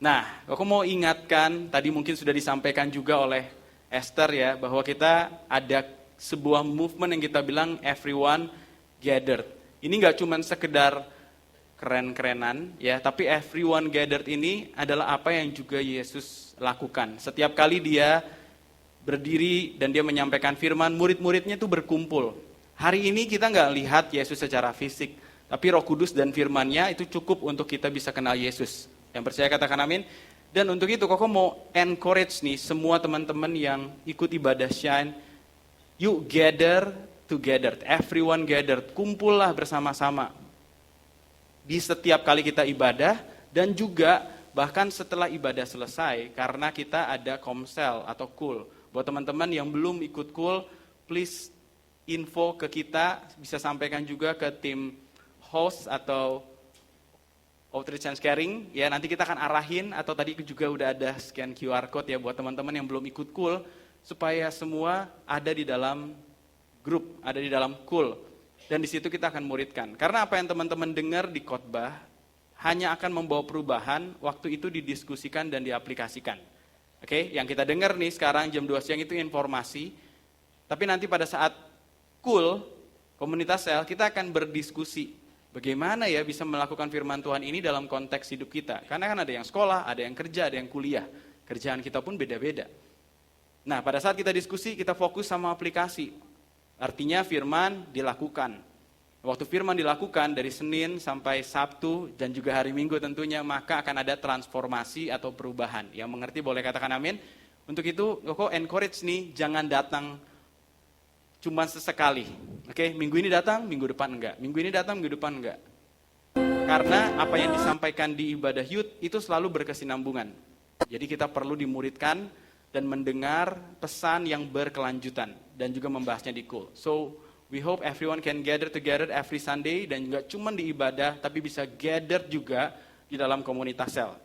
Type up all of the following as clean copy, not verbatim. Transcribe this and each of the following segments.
Nah, aku mau ingatkan, tadi mungkin sudah disampaikan juga oleh Esther ya, bahwa kita ada sebuah movement yang kita bilang everyone gathered. Ini nggak cuma sekedar keren-kerenan ya, tapi everyone gathered ini adalah apa yang juga Yesus lakukan. Setiap kali dia berdiri dan dia menyampaikan firman, murid-muridnya itu berkumpul. Hari ini kita nggak lihat Yesus secara fisik, tapi Roh Kudus dan firman-Nya itu cukup untuk kita bisa kenal Yesus. Yang percaya katakan amin. Dan untuk itu Koko mau encourage nih semua teman-teman yang ikut ibadah Shine, yuk gather together, everyone gathered, kumpullah bersama-sama di setiap kali kita ibadah, dan juga bahkan setelah ibadah selesai, karena kita ada komsel atau cool. Buat teman-teman yang belum ikut cool, please info ke kita, bisa sampaikan juga ke tim host atau Outreach and Caring, ya nanti kita akan arahin, atau tadi juga udah ada scan QR code ya buat teman-teman yang belum ikut cool, supaya semua ada di dalam grup, ada di dalam cool. Dan di situ kita akan muridkan. Karena apa yang teman-teman dengar di khotbah hanya akan membawa perubahan, waktu itu didiskusikan dan diaplikasikan. Oke, yang kita dengar nih sekarang jam 2 siang itu informasi, tapi nanti pada saat cool, komunitas sel, kita akan berdiskusi. Bagaimana ya bisa melakukan firman Tuhan ini dalam konteks hidup kita? Karena kan ada yang sekolah, ada yang kerja, ada yang kuliah. Kerjaan kita pun beda-beda. Nah, pada saat kita diskusi, kita fokus sama aplikasi. Artinya firman dilakukan. Waktu firman dilakukan dari Senin sampai Sabtu dan juga hari Minggu tentunya, maka akan ada transformasi atau perubahan. Yang mengerti boleh katakan amin. Untuk itu, Koko encourage nih, jangan datang cuma sesekali. Oke, minggu ini datang, minggu depan enggak. Minggu ini datang, minggu depan enggak. Karena apa yang disampaikan di ibadah youth itu selalu berkesinambungan. Jadi kita perlu dimuridkan dan mendengar pesan yang berkelanjutan dan juga membahasnya di cool. So, we hope everyone can gather together every Sunday dan juga cuma di ibadah, tapi bisa gather juga di dalam komunitas sel.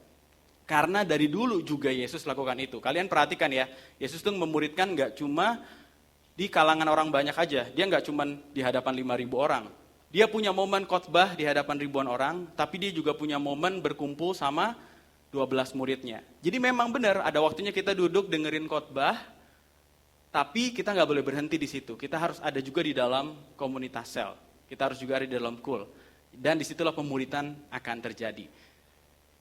Karena dari dulu juga Yesus lakukan itu. Kalian perhatikan ya, Yesus tuh memuridkan nggak cuma di kalangan orang banyak aja. Dia nggak cuma di hadapan 5.000 orang. Dia punya momen khotbah di hadapan ribuan orang, tapi dia juga punya momen berkumpul sama 12 muridnya. Jadi memang benar ada waktunya kita duduk dengerin khotbah, tapi kita nggak boleh berhenti di situ. Kita harus ada juga di dalam komunitas sel. Kita harus juga ada di dalam cool. Dan disitulah pemuridan akan terjadi.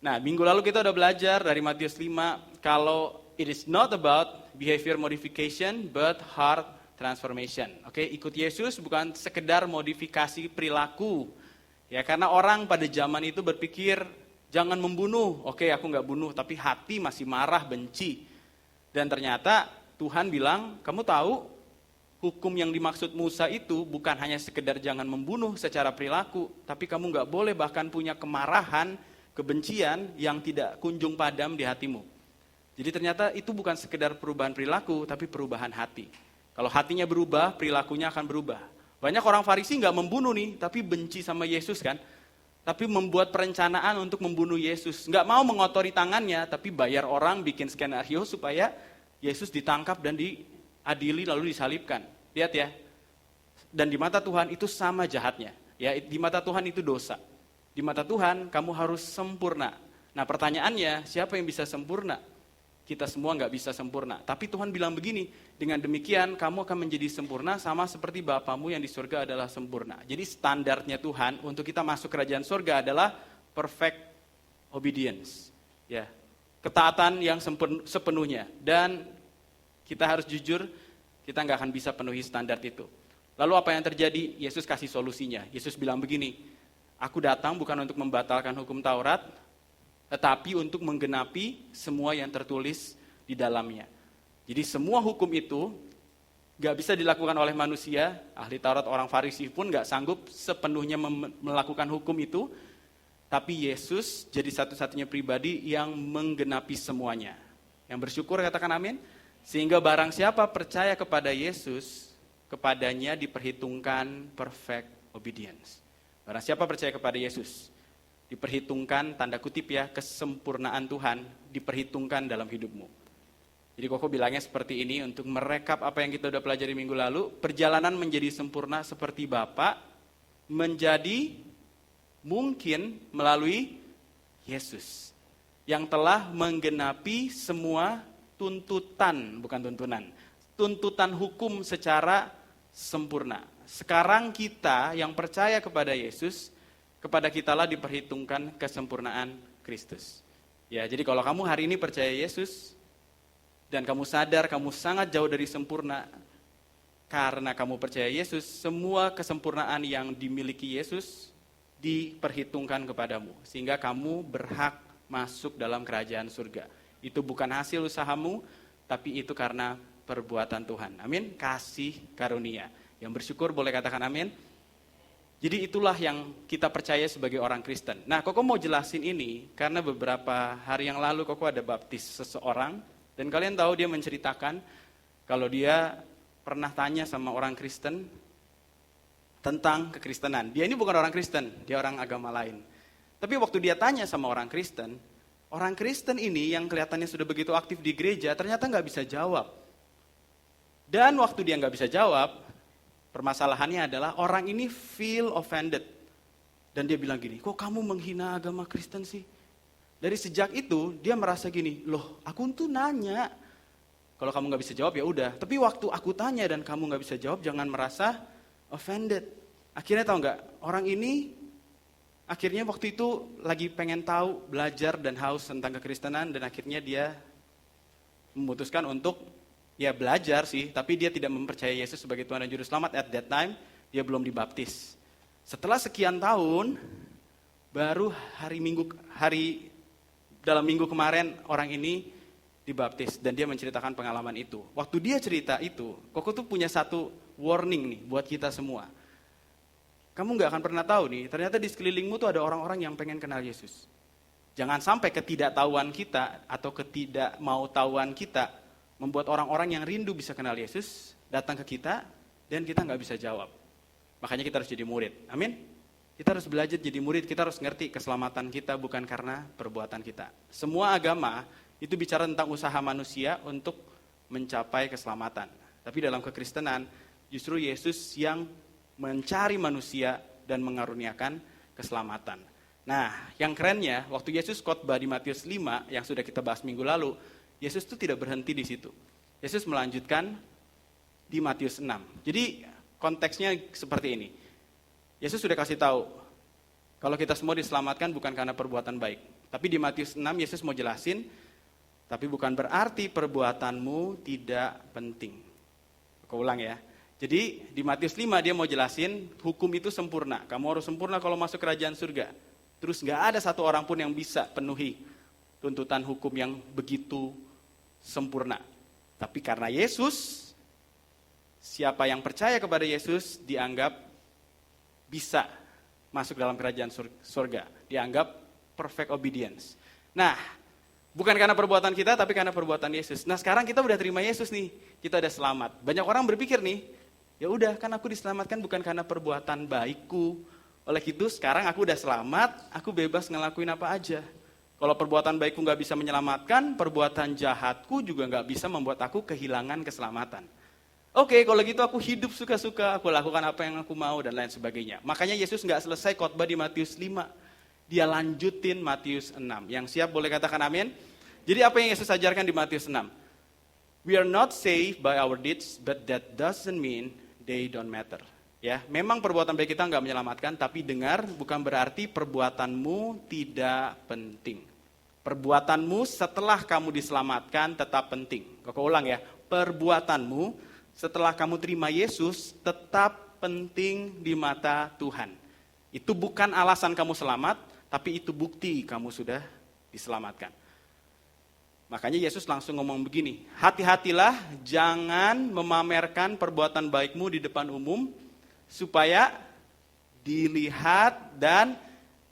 Nah, minggu lalu kita udah belajar dari Matius 5, kalau it is not about behavior modification, but heart transformation. Oke, ikut Yesus bukan sekedar modifikasi perilaku. Ya, karena orang pada zaman itu berpikir, jangan membunuh. Oke, aku nggak bunuh, tapi hati masih marah, benci. Dan ternyata Tuhan bilang, kamu tahu hukum yang dimaksud Musa itu bukan hanya sekedar jangan membunuh secara perilaku, tapi kamu nggak boleh bahkan punya kemarahan, kebencian yang tidak kunjung padam di hatimu. Jadi ternyata itu bukan sekedar perubahan perilaku, tapi perubahan hati. Kalau hatinya berubah, perilakunya akan berubah. Banyak orang Farisi nggak membunuh nih, tapi benci sama Yesus kan. Tapi membuat perencanaan untuk membunuh Yesus. Nggak mau mengotori tangannya, tapi bayar orang bikin skenario supaya Yesus ditangkap dan diadili lalu disalibkan. Lihat ya. Dan di mata Tuhan itu sama jahatnya. Ya, di mata Tuhan itu dosa. Di mata Tuhan kamu harus sempurna. Nah pertanyaannya, siapa yang bisa sempurna? Kita semua nggak bisa sempurna. Tapi Tuhan bilang begini, dengan demikian kamu akan menjadi sempurna sama seperti Bapamu yang di surga adalah sempurna. Jadi standarnya Tuhan untuk kita masuk kerajaan surga adalah perfect obedience. Ya, ketaatan yang sepenuhnya. Dan kita harus jujur, kita nggak akan bisa penuhi standar itu. Lalu apa yang terjadi? Yesus kasih solusinya. Yesus bilang begini, aku datang bukan untuk membatalkan hukum Taurat, tetapi untuk menggenapi semua yang tertulis di dalamnya. Jadi semua hukum itu gak bisa dilakukan oleh manusia, ahli Taurat orang Farisi pun gak sanggup sepenuhnya melakukan hukum itu, tapi Yesus jadi satu-satunya pribadi yang menggenapi semuanya. Yang bersyukur katakan amin, sehingga barang siapa percaya kepada Yesus, kepadanya diperhitungkan perfect obedience. Barang siapa percaya kepada Yesus, diperhitungkan, tanda kutip ya, kesempurnaan Tuhan diperhitungkan dalam hidupmu. Jadi Koko bilangnya seperti ini untuk merekap apa yang kita udah pelajari minggu lalu. Perjalanan menjadi sempurna seperti Bapa menjadi mungkin melalui Yesus. yang telah menggenapi semua tuntutan, bukan tuntunan, tuntutan hukum secara sempurna. Sekarang kita yang percaya kepada Yesus, kepada kitalah diperhitungkan kesempurnaan Kristus. Ya, jadi kalau kamu hari ini percaya Yesus, dan kamu sadar kamu sangat jauh dari sempurna, karena kamu percaya Yesus, semua kesempurnaan yang dimiliki Yesus diperhitungkan kepadamu. Sehingga kamu berhak masuk dalam kerajaan surga. Itu bukan hasil usahamu, tapi itu karena perbuatan Tuhan. Amin, kasih karunia. Yang bersyukur boleh katakan amin. Jadi itulah yang kita percaya sebagai orang Kristen. Nah, Koko mau jelasin ini karena beberapa hari yang lalu Koko ada baptis seseorang. Dan kalian tahu dia menceritakan kalau dia pernah tanya sama orang Kristen tentang kekristenan. Dia ini bukan orang Kristen, dia orang agama lain. Tapi waktu dia tanya sama orang Kristen ini yang kelihatannya sudah begitu aktif di gereja, ternyata nggak bisa jawab. Dan waktu dia nggak bisa jawab, permasalahannya adalah orang ini feel offended. Dan dia bilang gini, kok kamu menghina agama Kristen sih? Dari sejak itu dia merasa gini, loh aku tuh nanya. Kalau kamu nggak bisa jawab ya udah. Tapi waktu aku tanya dan kamu nggak bisa jawab, jangan merasa offended. Akhirnya tahu nggak, orang ini akhirnya waktu itu lagi pengen tahu, belajar dan haus tentang kekristenan. Dan akhirnya dia memutuskan untuk ya belajar sih, tapi dia tidak mempercayai Yesus sebagai Tuhan dan Juru Selamat. At that time, dia belum dibaptis. Setelah sekian tahun, baru dalam minggu kemarin orang ini dibaptis. Dan dia menceritakan pengalaman itu. Waktu dia cerita itu, Koko tuh punya satu warning nih buat kita semua. Kamu gak akan pernah tahu nih, ternyata di sekelilingmu tuh ada orang-orang yang pengen kenal Yesus. Jangan sampai ketidaktahuan kita atau ketidakmautahuan kita membuat orang-orang yang rindu bisa kenal Yesus datang ke kita dan kita nggak bisa jawab. Makanya kita harus jadi murid. Amin. Kita harus belajar jadi murid. Kita harus ngerti keselamatan kita bukan karena perbuatan kita. Semua agama itu bicara tentang usaha manusia untuk mencapai keselamatan. Tapi dalam kekristenan justru Yesus yang mencari manusia dan mengaruniakan keselamatan. Nah, yang kerennya waktu Yesus khotbah di Matius 5 yang sudah kita bahas minggu lalu, Yesus itu tidak berhenti di situ. Yesus melanjutkan di Matius 6. Jadi konteksnya seperti ini. Yesus sudah kasih tahu, kalau kita semua diselamatkan bukan karena perbuatan baik. Tapi di Matius 6 Yesus mau jelasin, tapi bukan berarti perbuatanmu tidak penting. Aku ulang ya. Jadi di Matius 5 dia mau jelasin, hukum itu sempurna. Kamu harus sempurna kalau masuk kerajaan surga. Terus gak ada satu orang pun yang bisa penuhi tuntutan hukum yang begitu sempurna. Tapi karena Yesus, siapa yang percaya kepada Yesus dianggap bisa masuk dalam kerajaan surga. Dianggap perfect obedience. Nah, bukan karena perbuatan kita, tapi karena perbuatan Yesus. Nah, sekarang kita udah terima Yesus nih, kita udah selamat. Banyak orang berpikir nih, ya udah kan aku diselamatkan bukan karena perbuatan baikku. Oleh itu sekarang aku udah selamat, aku bebas ngelakuin apa aja. Kalau perbuatan baikku gak bisa menyelamatkan, perbuatan jahatku juga gak bisa membuat aku kehilangan keselamatan. Oke, kalau gitu aku hidup suka-suka, aku lakukan apa yang aku mau dan lain sebagainya. Makanya Yesus gak selesai khotbah di Matius 5. Dia lanjutin Matius 6. Yang siap boleh katakan amin. Jadi apa yang Yesus ajarkan di Matius 6? We are not saved by our deeds, but that doesn't mean they don't matter. Ya, memang perbuatan baik kita nggak menyelamatkan, tapi dengar, bukan berarti perbuatanmu tidak penting. Perbuatanmu setelah kamu diselamatkan tetap penting. Kau ulang ya, perbuatanmu setelah kamu terima Yesus tetap penting di mata Tuhan. Itu bukan alasan kamu selamat, tapi itu bukti kamu sudah diselamatkan. Makanya Yesus langsung ngomong begini, hati-hatilah jangan memamerkan perbuatan baikmu di depan umum, supaya dilihat dan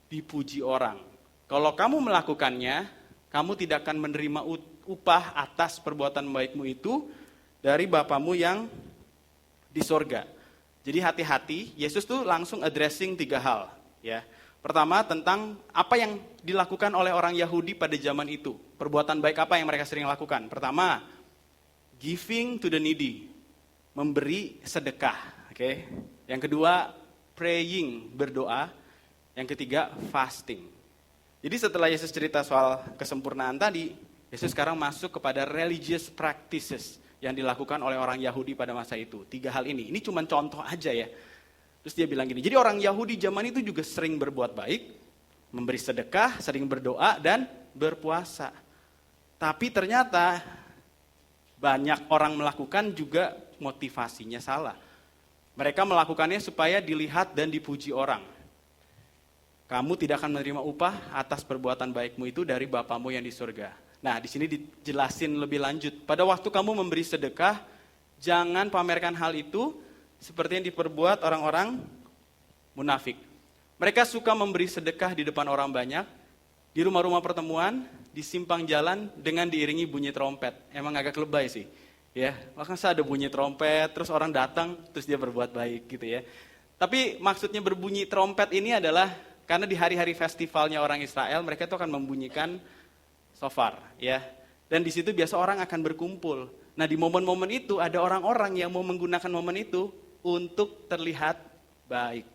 dipuji orang. Kalau kamu melakukannya, kamu tidak akan menerima upah atas perbuatan baikmu itu dari Bapamu yang di sorga. Jadi hati-hati, Yesus tuh langsung addressing 3 hal. Ya. Pertama tentang apa yang dilakukan oleh orang Yahudi pada zaman itu. Perbuatan baik apa yang mereka sering lakukan? Pertama, giving to the needy, memberi sedekah. Oke. Yang kedua, praying, berdoa. Yang ketiga, fasting. Jadi setelah Yesus cerita soal kesempurnaan tadi, Yesus sekarang masuk kepada religious practices yang dilakukan oleh orang Yahudi pada masa itu. 3 hal ini cuma contoh aja ya. Terus dia bilang gini, jadi orang Yahudi zaman itu juga sering berbuat baik, memberi sedekah, sering berdoa, dan berpuasa. Tapi ternyata banyak orang melakukan juga motivasinya salah. Mereka melakukannya supaya dilihat dan dipuji orang. Kamu tidak akan menerima upah atas perbuatan baikmu itu dari Bapamu yang di surga. Nah, di sini dijelasin lebih lanjut. Pada waktu kamu memberi sedekah, jangan pamerkan hal itu seperti yang diperbuat orang-orang munafik. Mereka suka memberi sedekah di depan orang banyak, di rumah-rumah pertemuan, di simpang jalan dengan diiringi bunyi trompet. Emang agak lebay sih. Ya, masa ada bunyi trompet, terus orang datang, terus dia berbuat baik gitu ya. Tapi maksudnya berbunyi trompet ini adalah karena di hari-hari festivalnya orang Israel, mereka itu akan membunyikan shofar, ya. Dan di situ biasa orang akan berkumpul. Nah, di momen-momen itu ada orang-orang yang mau menggunakan momen itu untuk terlihat baik.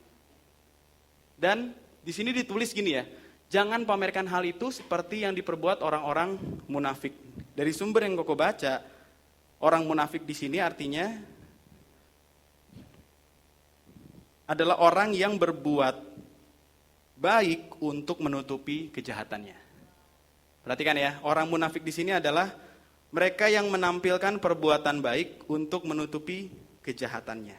Dan di sini ditulis gini ya, jangan pamerkan hal itu seperti yang diperbuat orang-orang munafik. Dari sumber yang koko baca, orang munafik di sini artinya adalah orang yang berbuat baik untuk menutupi kejahatannya. Perhatikan ya, orang munafik di sini adalah mereka yang menampilkan perbuatan baik untuk menutupi kejahatannya.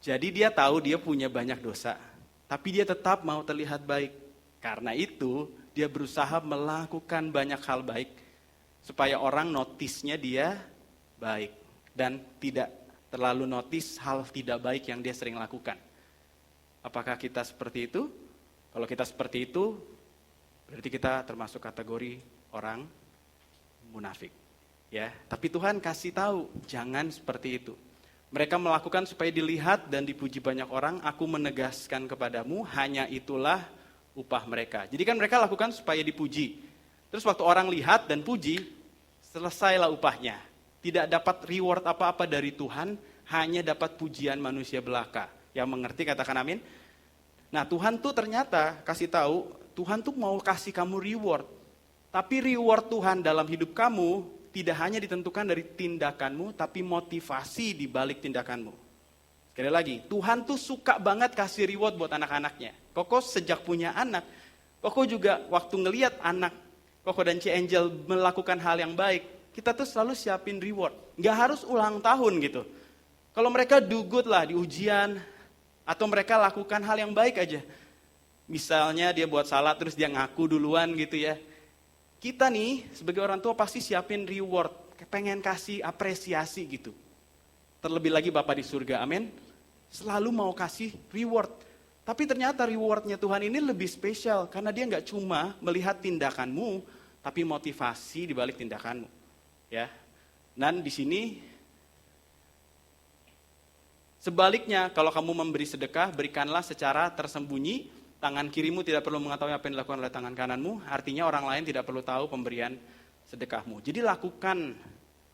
Jadi dia tahu dia punya banyak dosa, tapi dia tetap mau terlihat baik. Karena itu, dia berusaha melakukan banyak hal baik supaya orang notisnya dia baik dan tidak terlalu notis hal tidak baik yang dia sering lakukan. Apakah kita seperti itu? Kalau kita seperti itu, berarti kita termasuk kategori orang munafik. Ya, tapi Tuhan kasih tahu, jangan seperti itu. Mereka melakukan supaya dilihat dan dipuji banyak orang, aku menegaskan kepadamu, hanya itulah upah mereka. Jadi kan mereka lakukan supaya dipuji. Terus waktu orang lihat dan puji, selesailah upahnya. Tidak dapat reward apa-apa dari Tuhan, hanya dapat pujian manusia belaka. Yang mengerti katakan amin. Nah, Tuhan tuh ternyata kasih tahu, Tuhan tuh mau kasih kamu reward. Tapi reward Tuhan dalam hidup kamu tidak hanya ditentukan dari tindakanmu, tapi motivasi di balik tindakanmu. Sekali lagi, Tuhan tuh suka banget kasih reward buat anak-anaknya. Koko sejak punya anak, Koko juga waktu ngelihat anak Koko dan Ci Angel melakukan hal yang baik, kita tuh selalu siapin reward. Nggak harus ulang tahun gitu. Kalau mereka do good lah di ujian, atau mereka lakukan hal yang baik aja. Misalnya dia buat salah terus dia ngaku duluan gitu ya. Kita nih sebagai orang tua pasti siapin reward, pengen kasih apresiasi gitu. Terlebih lagi Bapa di surga, amin. Selalu mau kasih reward. Tapi ternyata rewardnya Tuhan ini lebih spesial karena dia nggak cuma melihat tindakanmu, tapi motivasi di balik tindakanmu. Ya. Dan di sini sebaliknya, kalau kamu memberi sedekah, berikanlah secara tersembunyi, tangan kirimu tidak perlu mengetahui apa yang dilakukan oleh tangan kananmu, artinya orang lain tidak perlu tahu pemberian sedekahmu. Jadi lakukan,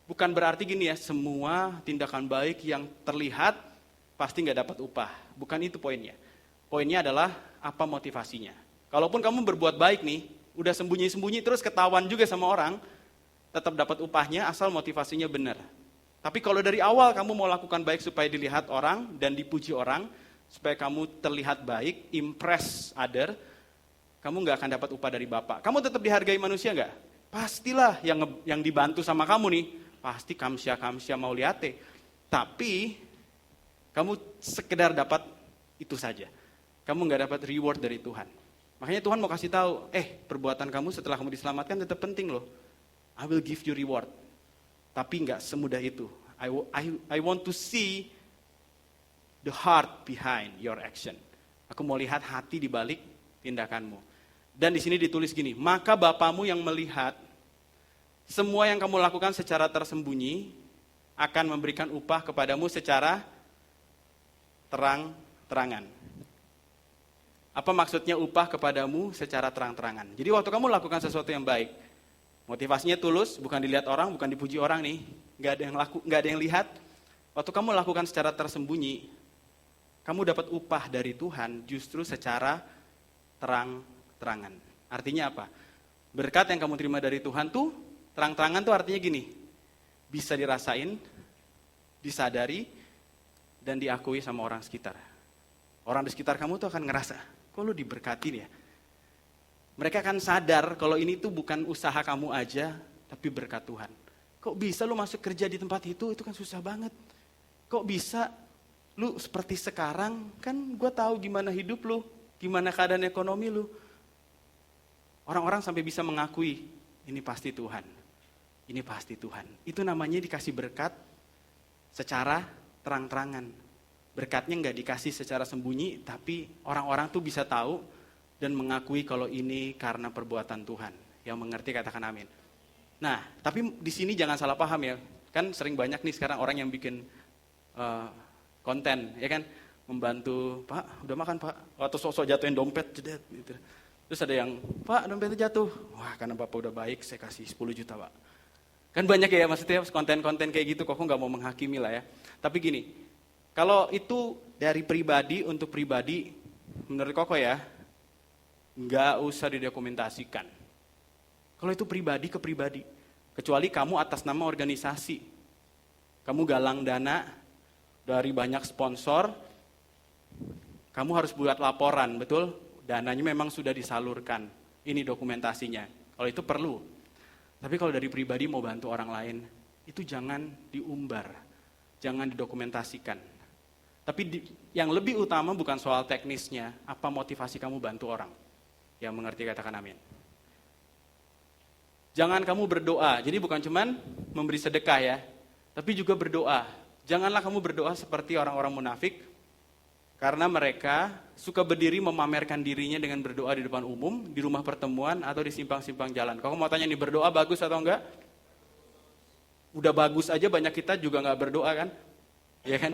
bukan berarti gini ya, semua tindakan baik yang terlihat pasti nggak dapat upah. Bukan itu poinnya. Poinnya adalah apa motivasinya. Kalaupun kamu berbuat baik nih, udah sembunyi-sembunyi terus ketahuan juga sama orang, tetap dapat upahnya asal motivasinya benar. Tapi kalau dari awal kamu mau lakukan baik supaya dilihat orang dan dipuji orang, supaya kamu terlihat baik, impress other, kamu nggak akan dapat upah dari Bapa. Kamu tetap dihargai manusia nggak? Pastilah yang dibantu sama kamu nih, pasti kamsya mau liate. Tapi kamu sekedar dapat itu saja. Kamu nggak dapat reward dari Tuhan. Makanya Tuhan mau kasih tahu, perbuatan kamu setelah kamu diselamatkan tetap penting loh. I will give you reward. Tapi nggak semudah itu. I want to see the heart behind your action. Aku mau lihat hati di balik tindakanmu. Dan di sini ditulis gini, maka Bapamu yang melihat semua yang kamu lakukan secara tersembunyi akan memberikan upah kepadamu secara terang-terangan. Apa maksudnya upah kepadamu secara terang-terangan? Jadi waktu kamu lakukan sesuatu yang baik, motivasinya tulus, bukan dilihat orang, bukan dipuji orang nih, nggak ada yang lihat. Waktu kamu lakukan secara tersembunyi, kamu dapat upah dari Tuhan justru secara terang terang-terangan. Artinya apa? Berkat yang kamu terima dari Tuhan tuh, terang-terangan tuh artinya gini, bisa dirasain, disadari, dan diakui sama orang sekitar. Orang di sekitar kamu tuh akan ngerasa, kok lu diberkatin ya? Mereka akan sadar kalau ini tuh bukan usaha kamu aja, tapi berkat Tuhan. Kok bisa lu masuk kerja di tempat itu kan susah banget. Kok bisa lu seperti sekarang, kan gue tahu gimana hidup lu, gimana keadaan ekonomi lu. Orang-orang sampai bisa mengakui, ini pasti Tuhan. Ini pasti Tuhan. Itu namanya dikasih berkat secara terang-terangan. Berkatnya nggak dikasih secara sembunyi, tapi orang-orang tuh bisa tahu dan mengakui kalau ini karena perbuatan Tuhan. Yang mengerti katakan amin. Nah, tapi di sini jangan salah paham ya. Kan sering banyak nih sekarang orang yang bikin konten, ya kan? Membantu, Pak, udah makan Pak? Atau sok-sok jatuhin dompet, jedet, gitu. Terus ada yang, Pak, dompetnya jatuh. Wah, karena Bapak udah baik, saya kasih 10 juta Pak. Kan banyak ya maksudnya konten-konten kayak gitu, kok nggak mau menghakimi lah ya. Tapi gini, kalau itu dari pribadi untuk pribadi, menurut Koko ya, nggak usah didokumentasikan. Kalau itu pribadi ke pribadi, kecuali kamu atas nama organisasi, kamu galang dana dari banyak sponsor, kamu harus buat laporan, betul? Dananya memang sudah disalurkan, ini dokumentasinya. Kalau itu perlu. Tapi kalau dari pribadi mau bantu orang lain, itu jangan diumbar, jangan didokumentasikan. Tapi yang lebih utama bukan soal teknisnya, apa motivasi kamu bantu orang. Yang mengerti katakan amin. Jangan kamu berdoa, jadi bukan cuman memberi sedekah ya, tapi juga berdoa. Janganlah kamu berdoa seperti orang-orang munafik, karena mereka suka berdiri memamerkan dirinya dengan berdoa di depan umum, di rumah pertemuan, atau di simpang-simpang jalan. Kalau mau tanya nih, berdoa bagus atau enggak? Udah bagus aja, banyak kita juga enggak berdoa kan? Ya kan?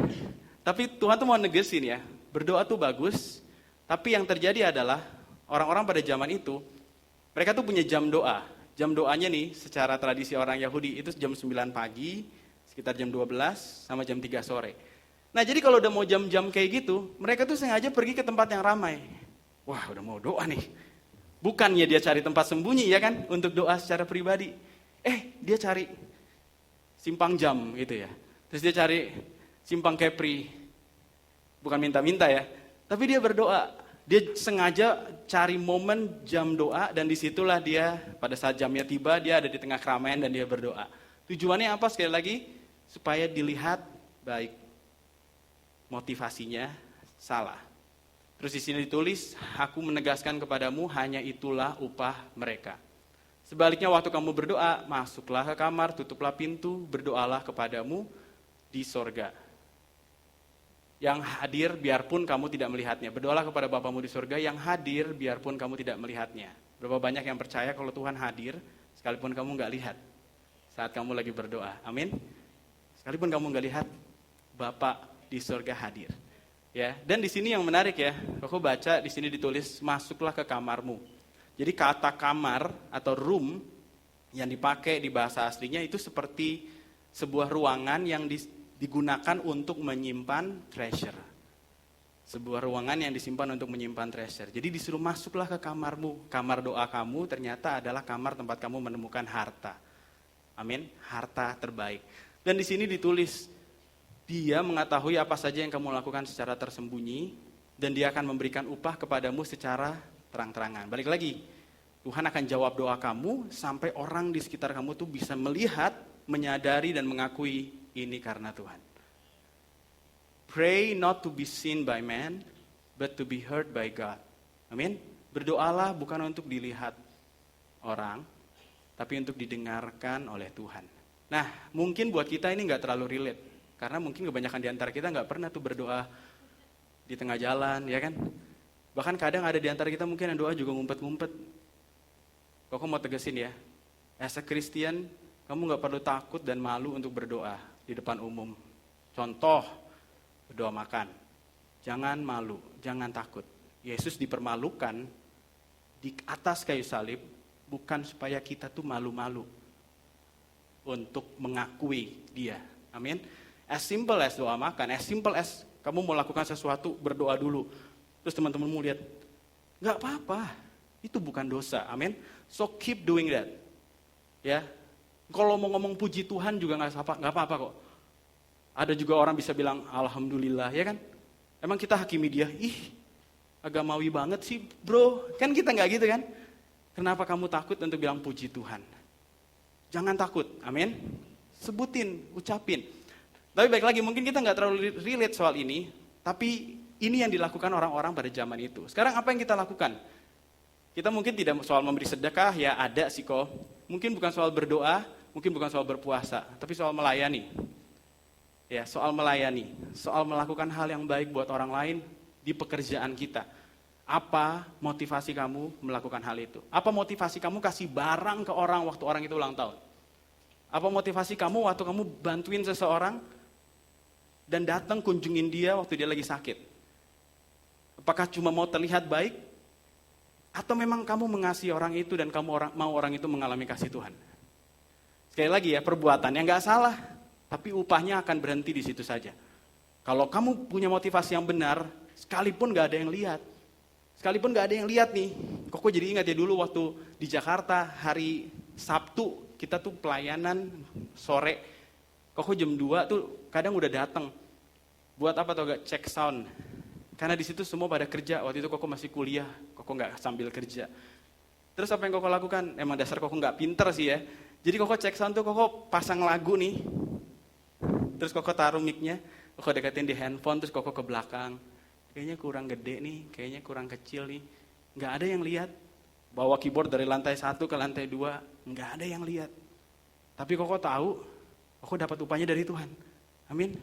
Tapi Tuhan tuh mau negesin ya, berdoa tuh bagus, tapi yang terjadi adalah, orang-orang pada zaman itu, mereka tuh punya jam doa. Jam doanya nih, secara tradisi orang Yahudi, itu jam 9 pagi, sekitar jam 12, sama jam 3 sore. Nah jadi kalau udah mau jam-jam kayak gitu, mereka tuh sengaja pergi ke tempat yang ramai. Wah udah mau doa nih. Bukannya dia cari tempat sembunyi ya kan, untuk doa secara pribadi. Dia cari simpang jam gitu ya. Terus dia cari simpang Kepri. Bukan minta-minta ya, tapi dia berdoa. Dia sengaja cari momen jam doa dan disitulah dia pada saat jamnya tiba, dia ada di tengah keramaian dan dia berdoa. Tujuannya apa sekali lagi? Supaya dilihat baik. Motivasinya salah. Terus di sini ditulis, aku menegaskan kepadamu hanya itulah upah mereka. Sebaliknya waktu kamu berdoa, masuklah ke kamar, tutuplah pintu, berdoalah kepadamu di sorga. Yang hadir biarpun kamu tidak melihatnya. Berdoalah kepada Bapamu di sorga yang hadir biarpun kamu tidak melihatnya. Berapa banyak yang percaya kalau Tuhan hadir, sekalipun kamu nggak lihat saat kamu lagi berdoa. Amin. Sekalipun kamu nggak lihat, Bapa di surga hadir. Ya, dan di sini yang menarik ya, aku baca di sini ditulis masuklah ke kamarmu. Jadi kata kamar atau room yang dipakai di bahasa aslinya itu seperti sebuah ruangan yang digunakan untuk menyimpan treasure. Sebuah ruangan yang disimpan untuk menyimpan treasure. Jadi disuruh masuklah ke kamarmu. Kamar doa kamu ternyata adalah kamar tempat kamu menemukan harta. Amin, harta terbaik. Dan di sini ditulis dia mengetahui apa saja yang kamu lakukan secara tersembunyi dan dia akan memberikan upah kepadamu secara terang-terangan. Balik lagi, Tuhan akan jawab doa kamu sampai orang di sekitar kamu tuh bisa melihat, menyadari dan mengakui ini karena Tuhan. Pray not to be seen by man, but to be heard by God. Amin. Berdoalah bukan untuk dilihat orang, tapi untuk didengarkan oleh Tuhan. Nah, mungkin buat kita ini nggak terlalu relate. Karena mungkin kebanyakan di antara kita nggak pernah tuh berdoa di tengah jalan, ya kan? Bahkan kadang ada di antara kita mungkin yang doa juga ngumpet-ngumpet. Kok mau tegesin ya, as a Christian, kamu nggak perlu takut dan malu untuk berdoa di depan umum. Contoh, berdoa makan. Jangan malu, jangan takut. Yesus dipermalukan di atas kayu salib, bukan supaya kita tuh malu-malu untuk mengakui dia. Amin. As simple as doa makan, as simple as kamu mau lakukan sesuatu, berdoa dulu. Terus teman-temanmu lihat, gak apa-apa, Itu bukan dosa, amin. So keep doing that. Ya, kalau mau ngomong puji Tuhan juga nggak apa-apa kok. Ada juga orang bisa bilang alhamdulillah, ya kan? Emang kita hakimi dia, agamawi banget sih bro, kan kita nggak gitu kan? Kenapa kamu takut untuk bilang puji Tuhan? Jangan takut, amin. Sebutin, ucapin. Tapi baik lagi, mungkin kita nggak terlalu relate soal ini, tapi ini yang dilakukan orang-orang pada zaman itu. Sekarang apa yang kita lakukan? Kita mungkin tidak soal memberi sedekah, ya ada sih kok. Mungkin bukan soal berdoa, mungkin bukan soal berpuasa, tapi soal melayani. Ya, soal melayani, soal melakukan hal yang baik buat orang lain di pekerjaan kita. Apa motivasi kamu melakukan hal itu? Apa motivasi kamu kasih barang ke orang waktu orang itu ulang tahun? Apa motivasi kamu waktu kamu bantuin seseorang dan datang kunjungin dia waktu dia lagi sakit? Apakah cuma mau terlihat baik? Atau memang kamu mengasihi orang itu dan kamu mau orang itu mengalami kasih Tuhan? Sekali lagi ya, perbuatannya nggak salah, tapi upahnya akan berhenti di situ saja. Kalau kamu punya motivasi yang benar, sekalipun nggak ada yang lihat, nih, Koko jadi ingat ya dulu waktu di Jakarta hari Sabtu kita tuh pelayanan sore, Koko jam 2 tuh kadang udah datang. Buat apa tau gak? Cek sound. Karena di situ semua pada kerja, waktu itu Koko masih kuliah, Koko nggak sambil kerja. Terus apa yang Koko lakukan? Emang dasar Koko nggak pinter sih ya. Jadi Koko cek sound tuh Koko pasang lagu nih, terus Koko taruh mic-nya, Koko deketin di handphone, terus Koko ke belakang. Kayaknya kurang gede nih, kayaknya kurang kecil nih. Nggak ada yang lihat. Bawa keyboard dari lantai 1 ke lantai 2, nggak ada yang lihat. Tapi Koko tahu, Koko dapat upahnya dari Tuhan. Amin.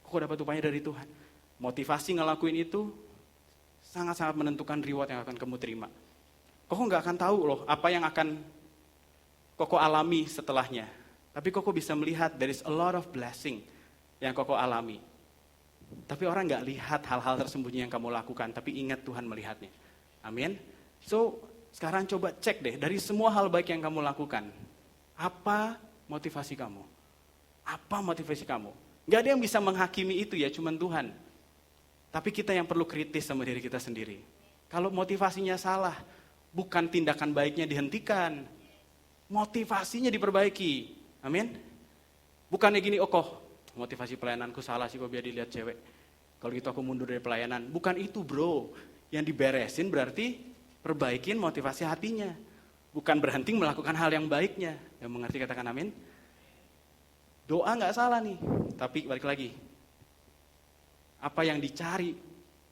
Koko dapat upahnya dari Tuhan. Motivasi ngelakuin itu sangat-sangat menentukan reward yang akan kamu terima. Koko nggak akan tahu loh apa yang akan Koko alami setelahnya. Tapi Koko bisa melihat there is a lot of blessing yang Koko alami. Tapi orang nggak lihat hal-hal tersembunyi yang kamu lakukan, tapi ingat Tuhan melihatnya. Amin. So, sekarang coba cek deh, dari semua hal baik yang kamu lakukan, apa motivasi kamu? Apa motivasi kamu? Nggak ada yang bisa menghakimi itu ya, cuman Tuhan. Tapi kita yang perlu kritis sama diri kita sendiri. Kalau motivasinya salah, bukan tindakan baiknya dihentikan, motivasinya diperbaiki. Amin. Bukannya gini, motivasi pelayananku salah sih kok biar dilihat cewek. Kalau gitu aku mundur dari pelayanan. Bukan itu bro. Yang diberesin berarti perbaikin motivasi hatinya. Bukan berhenti melakukan hal yang baiknya. Yang mengerti katakan amin. Doa gak salah nih. Tapi balik lagi. Apa yang dicari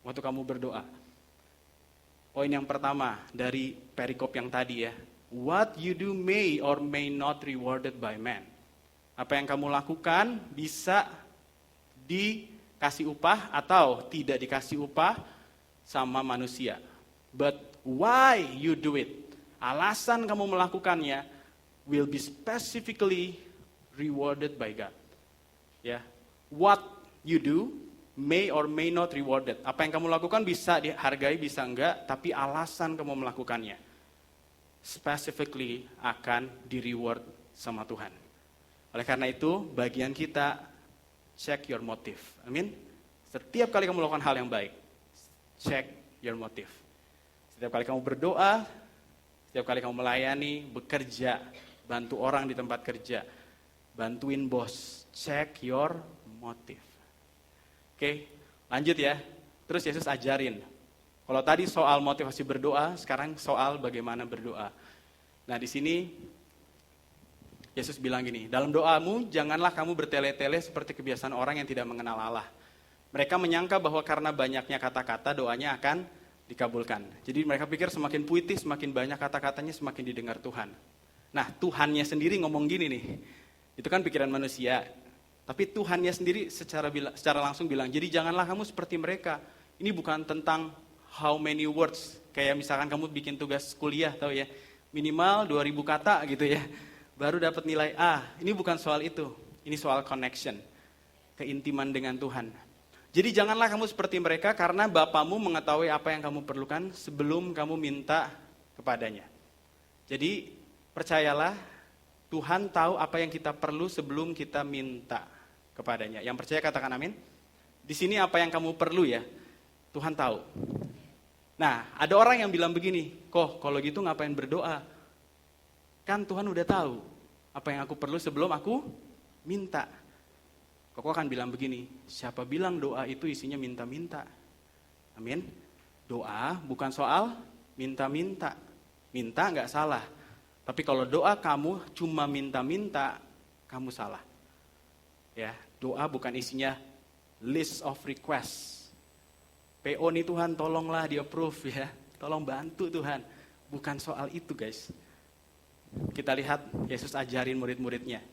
waktu kamu berdoa? Poin yang pertama dari perikop yang tadi ya. What you do may or may not rewarded by man. Apa yang kamu lakukan bisa dikasih upah atau tidak dikasih upah sama manusia. But why you do it? Alasan kamu melakukannya will be specifically rewarded by God. Ya, what you do may or may not rewarded. Apa yang kamu lakukan bisa dihargai, bisa enggak, tapi alasan kamu melakukannya specifically akan di-reward sama Tuhan. Oleh karena itu, bagian kita check your motive. Amin. Setiap kali kamu melakukan hal yang baik, check your motive. Setiap kali kamu berdoa, setiap kali kamu melayani, bekerja, bantu orang di tempat kerja, bantuin bos, check your motive. Oke, lanjut ya. Terus Yesus ajarin. Kalau tadi soal motivasi berdoa, sekarang soal bagaimana berdoa. Nah di sini Yesus bilang gini, dalam doamu janganlah kamu bertele-tele seperti kebiasaan orang yang tidak mengenal Allah. Mereka menyangka bahwa karena banyaknya kata-kata doanya akan dikabulkan. Jadi mereka pikir semakin puitis, semakin banyak kata-katanya semakin didengar Tuhan. Nah Tuhannya sendiri ngomong gini nih, itu kan pikiran manusia. Tapi Tuhannya sendiri secara langsung bilang, jadi janganlah kamu seperti mereka. Ini bukan tentang how many words, kayak misalkan kamu bikin tugas kuliah, tahu ya, minimal 2000 kata gitu ya, baru dapat nilai A. Ini bukan soal itu, ini soal connection, keintiman dengan Tuhan. Jadi janganlah kamu seperti mereka karena Bapamu mengetahui apa yang kamu perlukan sebelum kamu minta kepadanya. Jadi percayalah, Tuhan tahu apa yang kita perlu sebelum kita minta kepadanya. Yang percaya katakan amin. Di sini apa yang kamu perlu ya, Tuhan tahu. Nah, ada orang yang bilang begini, kok kalau gitu ngapain berdoa? Kan Tuhan udah tahu apa yang aku perlu sebelum aku minta. Koko akan bilang begini, siapa bilang doa itu isinya minta-minta? Amin. Doa bukan soal minta-minta. Minta nggak salah. Tapi kalau doa kamu cuma minta-minta, kamu salah. Ya, doa bukan isinya list of request. PO nih Tuhan, tolonglah di approve ya. Tolong bantu Tuhan. Bukan soal itu guys. Kita lihat Yesus ajarin murid-muridnya.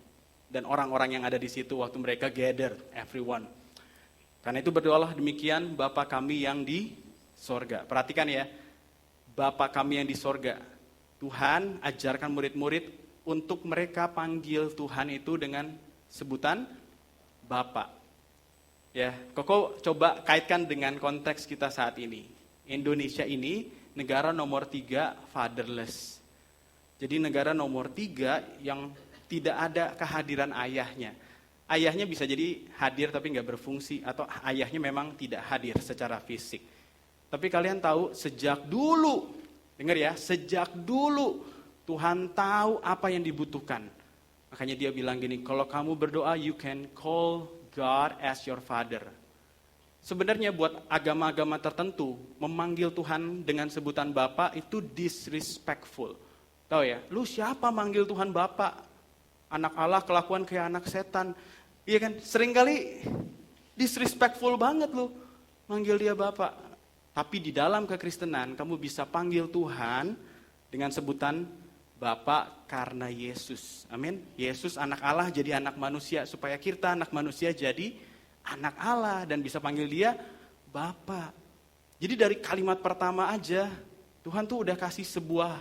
Dan orang-orang yang ada di situ waktu mereka gather, everyone. Karena itu berdoalah demikian, Bapa kami yang di sorga. Perhatikan ya, Bapa kami yang di sorga. Tuhan ajarkan murid-murid untuk mereka panggil Tuhan itu dengan sebutan Bapa. Ya, Koko coba kaitkan dengan konteks kita saat ini. Indonesia ini negara nomor 3 fatherless. Jadi negara nomor 3 yang tidak ada kehadiran ayahnya. Ayahnya bisa jadi hadir tapi nggak berfungsi, atau ayahnya memang tidak hadir secara fisik. Tapi kalian tahu sejak dulu, dengar ya, sejak dulu Tuhan tahu apa yang dibutuhkan. Makanya dia bilang gini, kalau kamu berdoa you can call God as your father. Sebenarnya buat agama-agama tertentu, memanggil Tuhan dengan sebutan Bapa itu disrespectful. Tahu ya, lu siapa manggil Tuhan Bapa? Anak Allah kelakuan kayak anak setan. Iya kan, seringkali disrespectful banget lu manggil dia Bapa. Tapi di dalam kekristenan kamu bisa panggil Tuhan dengan sebutan Bapa karena Yesus. Amin. Yesus anak Allah jadi anak manusia supaya kita anak manusia jadi anak Allah dan bisa panggil dia Bapa. Jadi dari kalimat pertama aja Tuhan tuh udah kasih sebuah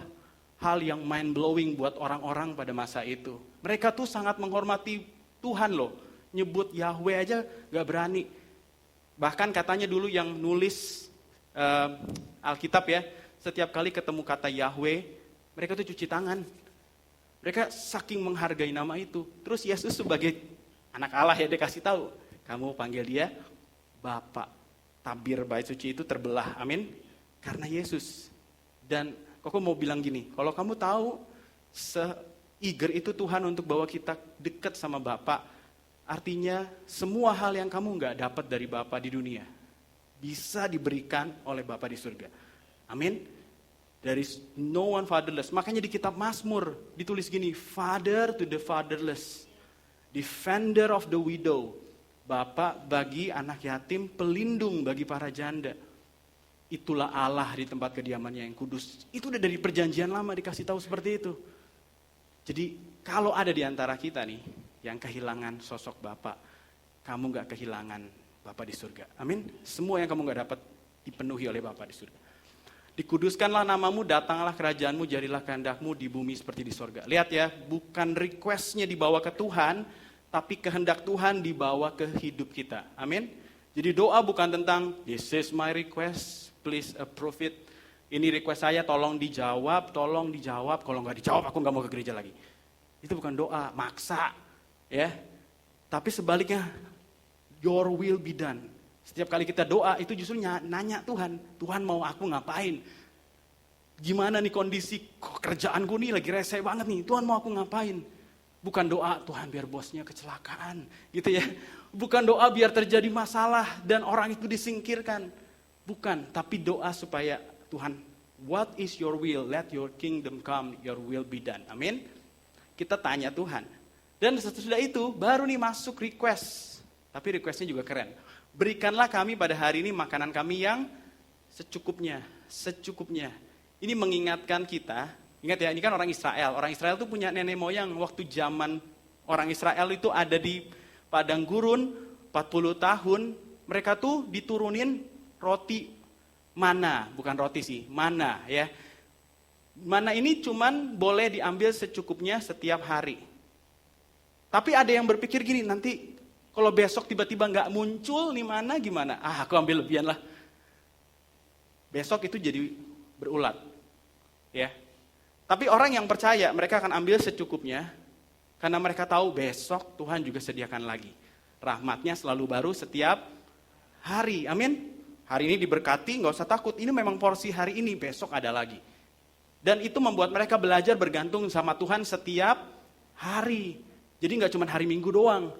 hal yang mind blowing buat orang-orang pada masa itu. Mereka tuh sangat menghormati Tuhan loh. Nyebut Yahweh aja gak berani. Bahkan katanya dulu yang nulis Alkitab ya, setiap kali ketemu kata Yahweh mereka tuh cuci tangan. Mereka saking menghargai nama itu. Terus Yesus sebagai anak Allah ya dia kasih tahu, kamu panggil dia Bapa. Tabir bait suci itu terbelah. Amin. Karena Yesus. Dan Koko mau bilang gini, kalau kamu tahu se-eager itu Tuhan untuk bawa kita dekat sama Bapa, artinya semua hal yang kamu nggak dapat dari Bapa di dunia bisa diberikan oleh Bapa di surga. Amin. There is no one fatherless. Makanya di kitab Mazmur ditulis gini, Father to the fatherless, defender of the widow. Bapa bagi anak yatim, pelindung bagi para janda. Itulah Allah di tempat kediamannya yang kudus. Itu udah dari perjanjian lama dikasih tahu seperti itu. Jadi kalau ada di antara kita nih yang kehilangan sosok Bapa, kamu gak kehilangan Bapa di surga. Amin. Semua yang kamu gak dapat dipenuhi oleh Bapa di surga. Dikuduskanlah namamu, datanglah kerajaanmu, jadilah kehendakmu di bumi seperti di sorga. Lihat ya, bukan requestnya dibawa ke Tuhan, tapi kehendak Tuhan dibawa ke hidup kita. Amin. Jadi doa bukan tentang, this is my request, please approve it. Ini request saya, tolong dijawab. Kalau nggak dijawab, aku nggak mau ke gereja lagi. Itu bukan doa, maksa. Ya. Tapi sebaliknya, your will be done. Setiap kali kita doa itu justru nanya Tuhan mau aku ngapain? Gimana nih kondisi kerjaanku nih lagi rese banget nih, Tuhan mau aku ngapain? Bukan doa, Tuhan biar bosnya kecelakaan gitu ya. Bukan doa biar terjadi masalah dan orang itu disingkirkan. Bukan, tapi doa supaya Tuhan, what is your will? Let your kingdom come, your will be done. Amin. Kita tanya Tuhan. Dan sesudah itu baru nih masuk request. Tapi requestnya juga keren. Berikanlah kami pada hari ini makanan kami yang secukupnya. Ini mengingatkan kita, ingat ya ini kan orang Israel. Orang Israel itu punya nenek moyang waktu zaman orang Israel itu ada di padang gurun 40 tahun. Mereka tuh diturunin roti mana, bukan roti sih, mana ya. Mana ini cuman boleh diambil secukupnya setiap hari. Tapi ada yang berpikir gini, nanti kalau besok tiba-tiba nggak muncul nih mana gimana? Aku ambil lebihan lah. Besok itu jadi berulat. Ya. Tapi orang yang percaya mereka akan ambil secukupnya karena mereka tahu besok Tuhan juga sediakan lagi. Rahmatnya selalu baru setiap hari. Amin. Hari ini diberkati, nggak usah takut. Ini memang porsi hari ini, besok ada lagi. Dan itu membuat mereka belajar bergantung sama Tuhan setiap hari. Jadi nggak cuma hari Minggu doang.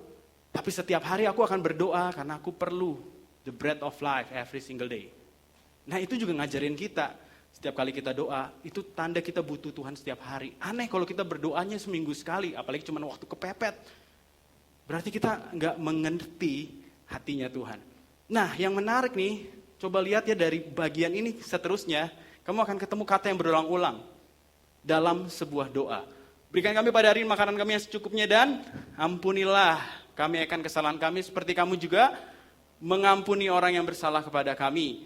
Tapi setiap hari aku akan berdoa karena aku perlu the bread of life every single day. Nah itu juga ngajarin kita. Setiap kali kita doa, itu tanda kita butuh Tuhan setiap hari. Aneh kalau kita berdoanya seminggu sekali, apalagi cuma waktu kepepet. Berarti kita nggak mengerti hatinya Tuhan. Nah yang menarik nih, coba lihat ya dari bagian ini seterusnya, kamu akan ketemu kata yang berulang-ulang dalam sebuah doa. Berikan kami pada hari ini makanan kami yang secukupnya dan ampunilah kami akan kesalahan kami seperti kamu juga mengampuni orang yang bersalah kepada kami.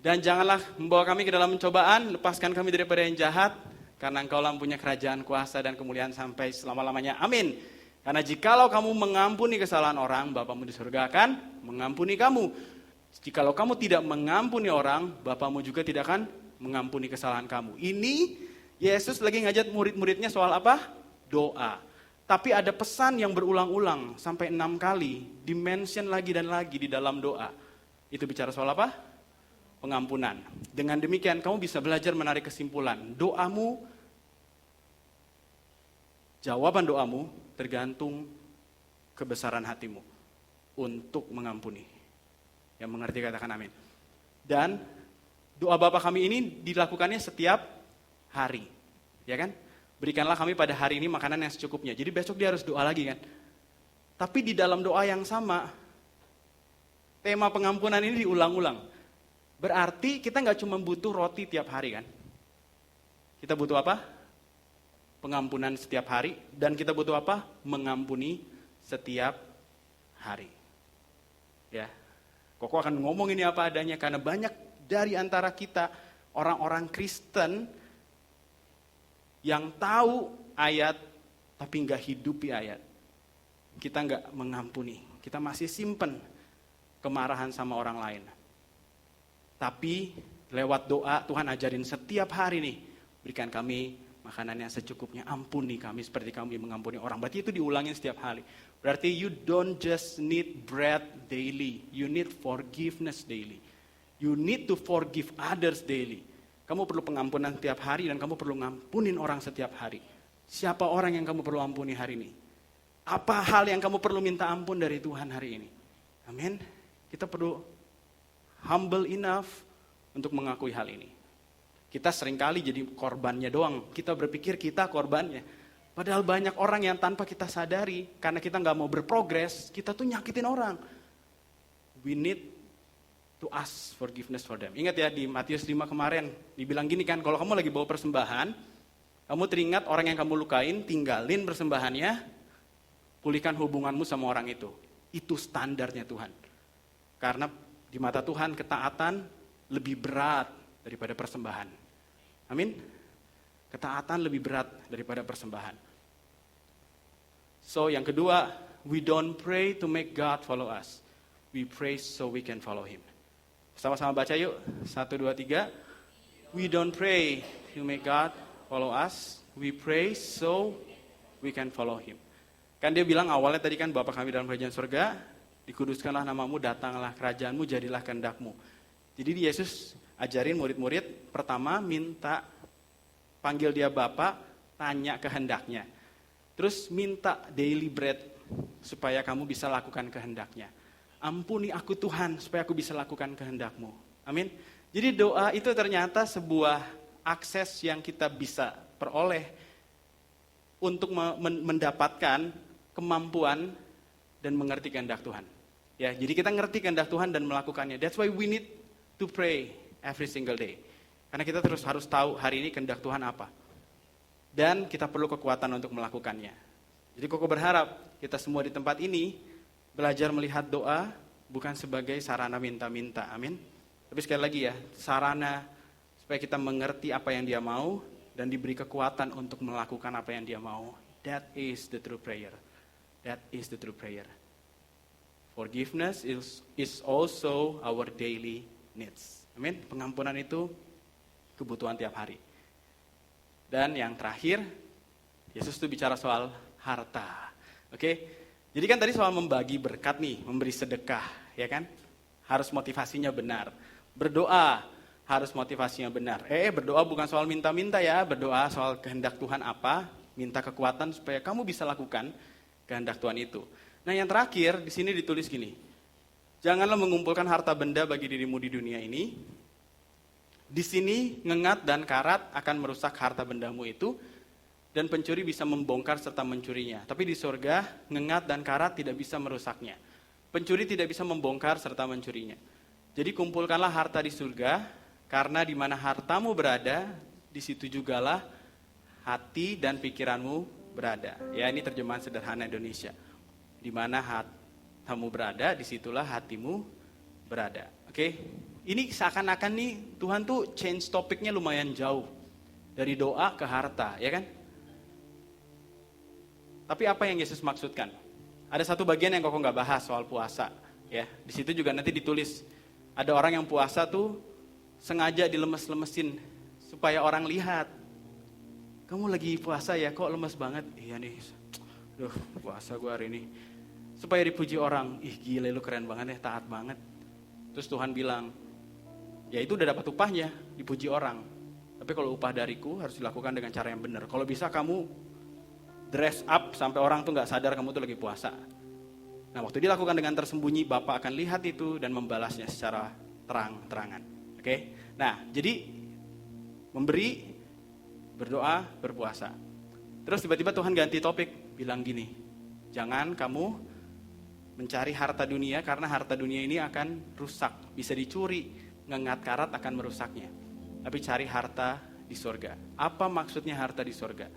Dan janganlah membawa kami ke dalam pencobaan, lepaskan kami daripada yang jahat, karena Engkau-lah punya kerajaan, kuasa, dan kemuliaan sampai selama-lamanya. Amin. Karena jikalau kamu mengampuni kesalahan orang, Bapamu di surga akan mengampuni kamu. Jikalau kamu tidak mengampuni orang, Bapamu juga tidak akan mengampuni kesalahan kamu. Ini Yesus lagi ngajak murid-muridnya soal apa? Doa. Tapi ada pesan yang berulang-ulang sampai 6 kali, dimention lagi dan lagi di dalam doa. Itu bicara soal apa? Pengampunan. Dengan demikian kamu bisa belajar menarik kesimpulan. Doamu, jawaban doamu tergantung kebesaran hatimu untuk mengampuni. Yang mengerti katakan amin. Dan doa Bapa kami ini dilakukannya setiap hari. Ya kan? Berikanlah kami pada hari ini makanan yang secukupnya. Jadi besok dia harus doa lagi kan. Tapi di dalam doa yang sama, tema pengampunan ini diulang-ulang. Berarti kita nggak cuma butuh roti tiap hari kan? Kita butuh apa? Pengampunan setiap hari. Dan kita butuh apa? Mengampuni setiap hari. Ya, Koko akan ngomong ini apa adanya karena banyak dari antara kita orang-orang Kristen yang tahu ayat tapi nggak hidupi ayat. Kita nggak mengampuni. Kita masih simpen kemarahan sama orang lain. Tapi lewat doa Tuhan ajarin setiap hari nih, berikan kami makanan yang secukupnya, ampuni kami seperti kami mengampuni orang. Berarti itu diulangin setiap hari. Berarti you don't just need bread daily, you need forgiveness daily. You need to forgive others daily. Kamu perlu pengampunan setiap hari dan kamu perlu ngampunin orang setiap hari. Siapa orang yang kamu perlu ampuni hari ini? Apa hal yang kamu perlu minta ampun dari Tuhan hari ini? Amin. Kita perlu humble enough untuk mengakui hal ini. Kita seringkali jadi korbannya doang. Kita berpikir kita korbannya. Padahal banyak orang yang tanpa kita sadari, karena kita nggak mau berprogres, kita tuh nyakitin orang. We need to ask forgiveness for them. Ingat ya di Matius 5 kemarin, dibilang gini kan, kalau kamu lagi bawa persembahan, kamu teringat orang yang kamu lukain, tinggalin persembahannya, pulihkan hubunganmu sama orang itu. Itu standarnya Tuhan. Karena di mata Tuhan ketaatan lebih berat daripada persembahan. Amin. Ketaatan lebih berat daripada persembahan. So yang kedua, we don't pray to make God follow us. We pray so we can follow Him. Sama-sama baca yuk. 1, 2, 3. We don't pray to make God follow us. We pray so we can follow Him. Kan dia bilang awalnya tadi kan Bapa kami dalam kerajaan surga, dikuduskanlah namamu, datanglah kerajaanmu, jadilah kehendakmu. Jadi Yesus ajarin murid-murid, pertama minta panggil dia Bapa, tanya kehendaknya. Terus minta daily bread supaya kamu bisa lakukan kehendaknya. Ampuni aku Tuhan supaya aku bisa lakukan kehendakmu. Amin. Jadi doa itu ternyata sebuah akses yang kita bisa peroleh untuk mendapatkan kemampuan dan mengerti kehendak Tuhan. Ya, jadi kita ngerti kehendak Tuhan dan melakukannya. That's why we need to pray every single day. Karena kita terus harus tahu hari ini kehendak Tuhan apa. Dan kita perlu kekuatan untuk melakukannya. Jadi Koko berharap kita semua di tempat ini belajar melihat doa bukan sebagai sarana minta-minta. Amin. Tapi sekali lagi ya, sarana supaya kita mengerti apa yang Dia mau dan diberi kekuatan untuk melakukan apa yang Dia mau. That is the true prayer. That is the true prayer. Forgiveness is also our daily needs. Amin. Pengampunan itu kebutuhan tiap hari. Dan yang terakhir, Yesus itu bicara soal harta. Oke? Jadi kan tadi soal membagi berkat nih, memberi sedekah, ya kan? harus motivasinya benar. Berdoa harus motivasinya benar. Berdoa bukan soal minta-minta ya, berdoa soal kehendak Tuhan apa, minta kekuatan supaya kamu bisa lakukan kehendak Tuhan itu. Nah, yang terakhir di sini ditulis gini. Janganlah mengumpulkan harta benda bagi dirimu di dunia ini. Di sini ngengat dan karat akan merusak harta bendamu itu, dan pencuri bisa membongkar serta mencurinya. Tapi di surga ngengat dan karat tidak bisa merusaknya. Pencuri tidak bisa membongkar serta mencurinya. Jadi kumpulkanlah harta di surga, karena di mana hartamu berada, di situ jugalah hati dan pikiranmu berada. Ya, ini terjemahan sederhana Indonesia. Di mana hartamu berada, disitulah hatimu berada. Oke? Ini seakan-akan nih Tuhan tuh change topiknya lumayan jauh. Dari doa ke harta, ya kan? Tapi apa yang Yesus maksudkan? Ada satu bagian yang kok nggak bahas soal puasa. Ya, di situ juga nanti ditulis. Ada orang yang puasa tuh sengaja dilemes-lemesin supaya orang lihat. Kamu lagi puasa ya, kok lemes banget? Iya nih, puasa gue hari ini. Supaya dipuji orang, ih gile lu keren banget ya, taat banget. Terus Tuhan bilang, ya itu udah dapat upahnya, dipuji orang. Tapi kalau upah dariku harus dilakukan dengan cara yang benar. Kalau bisa kamu dress up sampai orang tuh gak sadar kamu tuh lagi puasa. Nah, waktu dilakukan dengan tersembunyi, Bapa akan lihat itu dan membalasnya secara terang-terangan. Oke? Nah, jadi memberi, berdoa, berpuasa. Terus tiba-tiba Tuhan ganti topik, bilang gini, jangan kamu mencari harta dunia karena harta dunia ini akan rusak, bisa dicuri, ngengat karat akan merusaknya. Tapi cari harta di sorga. Apa maksudnya harta di sorga?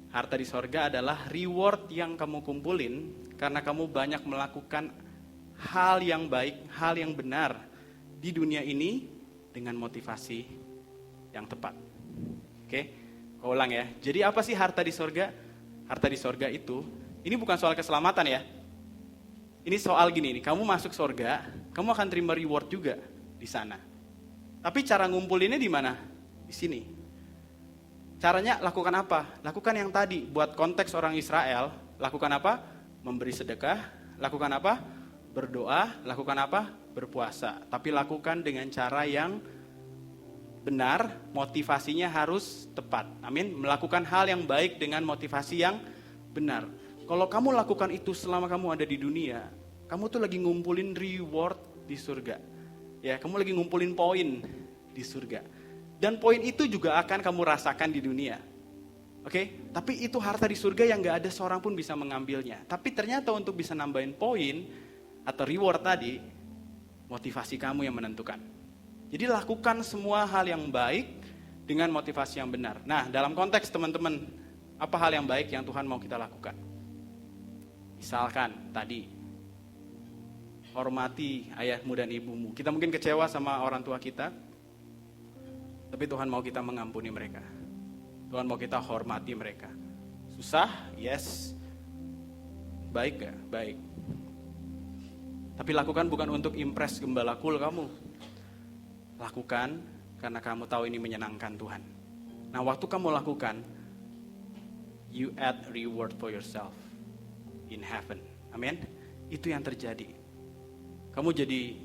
Harta di sorga adalah reward yang kamu kumpulin karena kamu banyak melakukan hal yang baik, hal yang benar di dunia ini dengan motivasi yang tepat. Oke? Kau ulang ya. Jadi apa sih harta di sorga? Harta di sorga itu, ini bukan soal keselamatan ya. Ini soal gini nih, kamu masuk sorga, kamu akan terima reward juga di sana. Tapi cara ngumpulinnya di mana? Di sini. Caranya lakukan apa? Lakukan yang tadi, buat konteks orang Israel, lakukan apa? Memberi sedekah, lakukan apa? Berdoa, lakukan apa? Berpuasa. Tapi lakukan dengan cara yang benar, motivasinya harus tepat. Amin. Melakukan hal yang baik dengan motivasi yang benar. Kalau kamu lakukan itu selama kamu ada di dunia, kamu tuh lagi ngumpulin reward di surga. Ya, kamu lagi ngumpulin poin di surga. Dan poin itu juga akan kamu rasakan di dunia. Oke? Tapi itu harta di surga yang gak ada seorang pun bisa mengambilnya. Tapi ternyata untuk bisa nambahin poin atau reward tadi, motivasi kamu yang menentukan. Jadi lakukan semua hal yang baik dengan motivasi yang benar. Nah, dalam konteks teman-teman, apa hal yang baik yang Tuhan mau kita lakukan? Misalkan tadi, hormati ayahmu dan ibumu. Kita mungkin kecewa sama orang tua kita, tapi Tuhan mau kita mengampuni mereka. Tuhan mau kita hormati mereka. Susah? Yes. Baik gak? Baik. Tapi lakukan bukan untuk impress gembala cool kamu. Lakukan karena kamu tahu ini menyenangkan Tuhan. Nah, waktu kamu lakukan, you add reward for yourself in heaven. Amin. Itu yang terjadi. Kamu jadi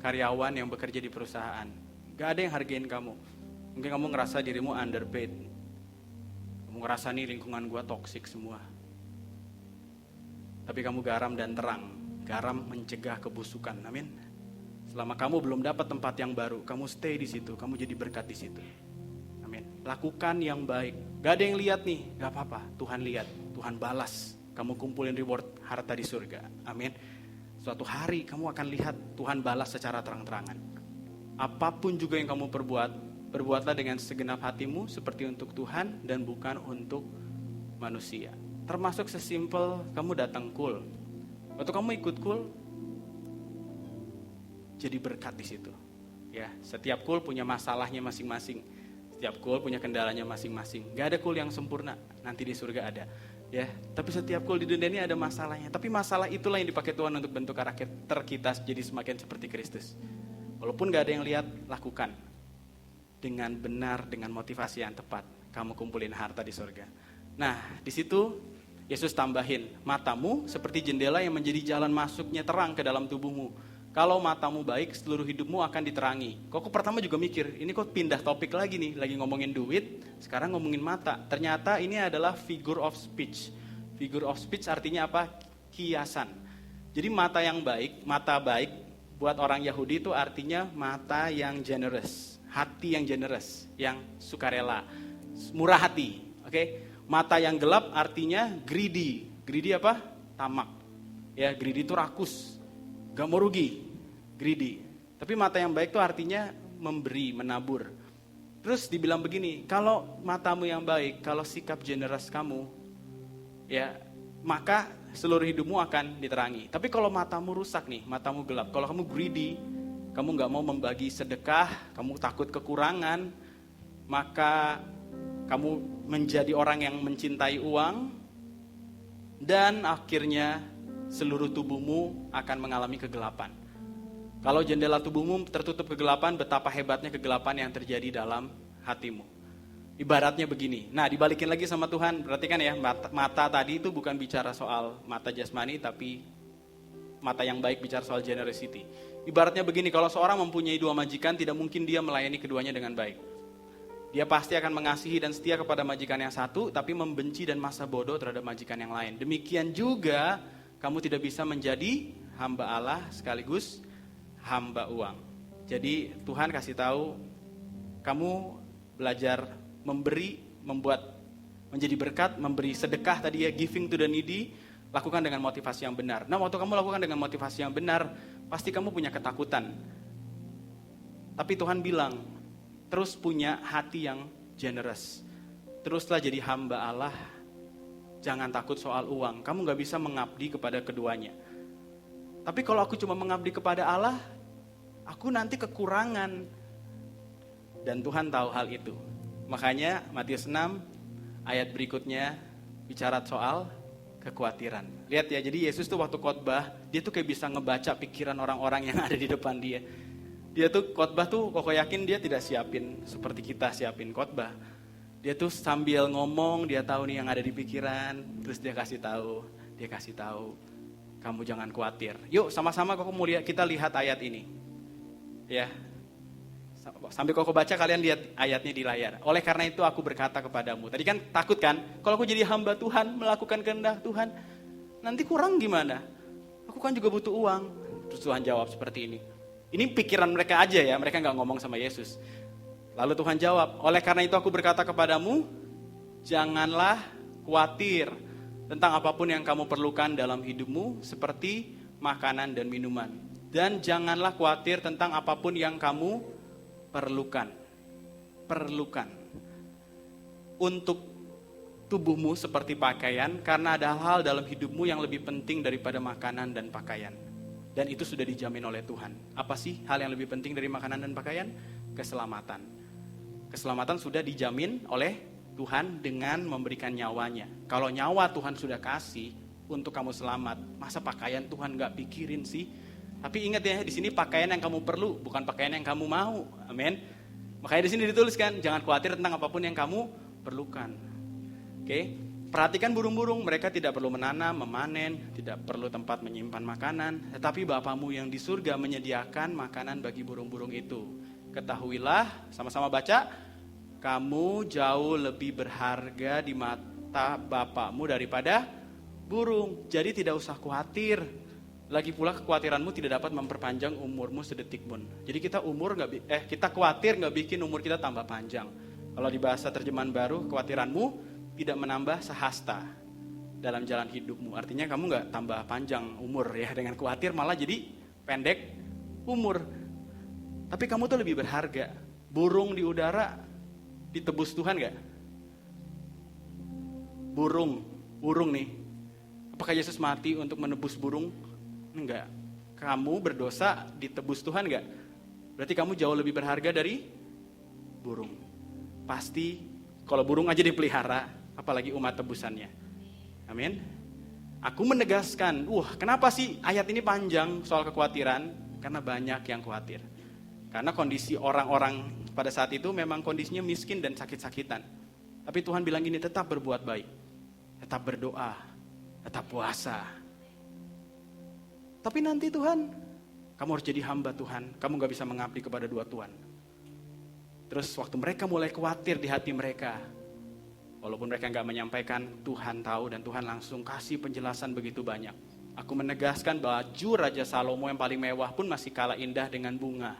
karyawan yang bekerja di perusahaan. Gak ada yang hargain kamu. Mungkin kamu ngerasa dirimu underpaid. Kamu ngerasa nih lingkungan gue toksik semua. Tapi kamu garam dan terang. Garam mencegah kebusukan. Amin. Selama kamu belum dapat tempat yang baru, kamu stay di situ, kamu jadi berkat di situ. Amin. Lakukan yang baik. Gak ada yang lihat nih, gak apa-apa. Tuhan lihat, Tuhan balas. Kamu kumpulin reward harta di surga. Amin. Suatu hari kamu akan lihat Tuhan balas secara terang-terangan. Apapun juga yang kamu perbuat, berbuatlah dengan segenap hatimu seperti untuk Tuhan dan bukan untuk manusia. Termasuk sesimpel kamu datang cool. Waktu kamu ikut cool, jadi berkat di situ. Ya, setiap cool punya masalahnya masing-masing. Setiap cool punya kendalanya masing-masing. Gak ada cool yang sempurna. Nanti di surga ada. Ya, tapi setiap cool di dunia ini ada masalahnya. Tapi masalah itulah yang dipakai Tuhan untuk bentuk karakter kita jadi semakin seperti Kristus. Walaupun gak ada yang lihat, lakukan. Dengan benar, dengan motivasi yang tepat, kamu kumpulin harta di surga. Nah, di situ Yesus tambahin, matamu seperti jendela yang menjadi jalan masuknya terang ke dalam tubuhmu. Kalau matamu baik, seluruh hidupmu akan diterangi. Kok pertama juga mikir, ini kok pindah topik lagi nih, lagi ngomongin duit, sekarang ngomongin mata. Ternyata ini adalah figure of speech. Figure of speech artinya apa? Kiasan. Jadi mata yang baik, mata baik buat orang Yahudi itu artinya mata yang generous, hati yang generous, yang sukarela, murah hati. Oke? Mata yang gelap artinya greedy. Greedy apa? Tamak. Ya, greedy itu rakus. Gak mau rugi, greedy. Tapi mata yang baik itu artinya memberi, menabur. Terus dibilang begini, kalau matamu yang baik, kalau sikap generous kamu, ya maka seluruh hidupmu akan diterangi. Tapi kalau matamu rusak nih, matamu gelap, kalau kamu greedy, kamu gak mau membagi sedekah, kamu takut kekurangan, maka kamu menjadi orang yang mencintai uang, dan akhirnya seluruh tubuhmu akan mengalami kegelapan. Kalau jendela tubuhmu tertutup kegelapan, betapa hebatnya kegelapan yang terjadi dalam hatimu. Ibaratnya begini. Nah, dibalikin lagi sama Tuhan. Perhatikan ya, mata tadi itu bukan bicara soal mata jasmani, tapi mata yang baik bicara soal generosity. Ibaratnya begini, kalau seorang mempunyai dua majikan, tidak mungkin dia melayani keduanya dengan baik. Dia pasti akan mengasihi dan setia kepada majikan yang satu, tapi membenci dan masa bodoh terhadap majikan yang lain. Demikian juga kamu tidak bisa menjadi hamba Allah sekaligus hamba uang. Jadi Tuhan kasih tahu, kamu belajar memberi, menjadi berkat, memberi sedekah tadi ya, giving to the needy, lakukan dengan motivasi yang benar. Nah, waktu kamu lakukan dengan motivasi yang benar, pasti kamu punya ketakutan. Tapi Tuhan bilang, terus punya hati yang generous. Teruslah jadi hamba Allah. Jangan takut soal uang. Kamu gak bisa mengabdi kepada keduanya. Tapi kalau aku cuma mengabdi kepada Allah, aku nanti kekurangan. Dan Tuhan tahu hal itu. Makanya Matius 6 ayat berikutnya bicara soal kekhawatiran. Lihat ya, jadi Yesus tuh waktu khotbah, dia tuh kayak bisa ngebaca pikiran orang-orang yang ada di depan dia. Dia tuh khotbah tuh, kok yakin dia tidak siapin seperti kita siapin khotbah. Dia tuh sambil ngomong, dia tahu nih yang ada di pikiran, terus dia kasih tahu, kamu jangan khawatir. Yuk sama-sama kita lihat ayat ini. Ya. Sambil kau baca, kalian lihat ayatnya di layar. Oleh karena itu aku berkata kepadamu. Tadi kan takut kan, kalau aku jadi hamba Tuhan, melakukan kehendak Tuhan, nanti kurang gimana? Aku kan juga butuh uang. Terus Tuhan jawab seperti ini. Ini pikiran mereka aja ya, mereka gak ngomong sama Yesus. Lalu Tuhan jawab, oleh karena itu aku berkata kepadamu, janganlah khawatir tentang apapun yang kamu perlukan dalam hidupmu, seperti makanan dan minuman. Dan janganlah khawatir tentang apapun yang kamu perlukan. Untuk tubuhmu seperti pakaian, karena ada hal dalam hidupmu yang lebih penting daripada makanan dan pakaian. Dan itu sudah dijamin oleh Tuhan. Apa sih hal yang lebih penting dari makanan dan pakaian? Keselamatan. Keselamatan sudah dijamin oleh Tuhan dengan memberikan nyawanya. Kalau nyawa Tuhan sudah kasih untuk kamu selamat, masa pakaian Tuhan gak pikirin sih? Tapi ingat ya, di sini pakaian yang kamu perlu, bukan pakaian yang kamu mau. Amin. Makanya di sini dituliskan, jangan khawatir tentang apapun yang kamu perlukan. Oke? Perhatikan burung-burung, mereka tidak perlu menanam, memanen, tidak perlu tempat menyimpan makanan, tetapi Bapamu yang di surga menyediakan makanan bagi burung-burung itu. Ketahuilah, sama-sama baca, kamu jauh lebih berharga di mata Bapamu daripada burung. Jadi tidak usah khawatir. Lagi pula kekhawatiranmu tidak dapat memperpanjang umurmu sedetik pun. Jadi kita kita khawatir nggak bikin umur kita tambah panjang. Kalau di bahasa terjemahan baru, kekhawatiranmu tidak menambah sehasta dalam jalan hidupmu. Artinya kamu nggak tambah panjang umur ya, dengan khawatir malah jadi pendek umur. Tapi kamu tuh lebih berharga. Burung di udara ditebus Tuhan gak? Burung nih. Apakah Yesus mati untuk menebus burung? Enggak. Kamu berdosa ditebus Tuhan gak? Berarti kamu jauh lebih berharga dari burung. Pasti kalau burung aja dipelihara, apalagi umat tebusannya. Amin. Aku menegaskan, kenapa sih ayat ini panjang soal kekhawatiran? Karena banyak yang khawatir. Karena kondisi orang-orang pada saat itu memang kondisinya miskin dan sakit-sakitan. Tapi Tuhan bilang gini, tetap berbuat baik, tetap berdoa, tetap puasa. Tapi nanti Tuhan, kamu harus jadi hamba Tuhan, kamu gak bisa mengabdi kepada dua Tuhan. Terus waktu mereka mulai khawatir di hati mereka, walaupun mereka gak menyampaikan, Tuhan tahu dan Tuhan langsung kasih penjelasan begitu banyak. Aku menegaskan baju Raja Salomo yang paling mewah pun masih kalah indah dengan bunga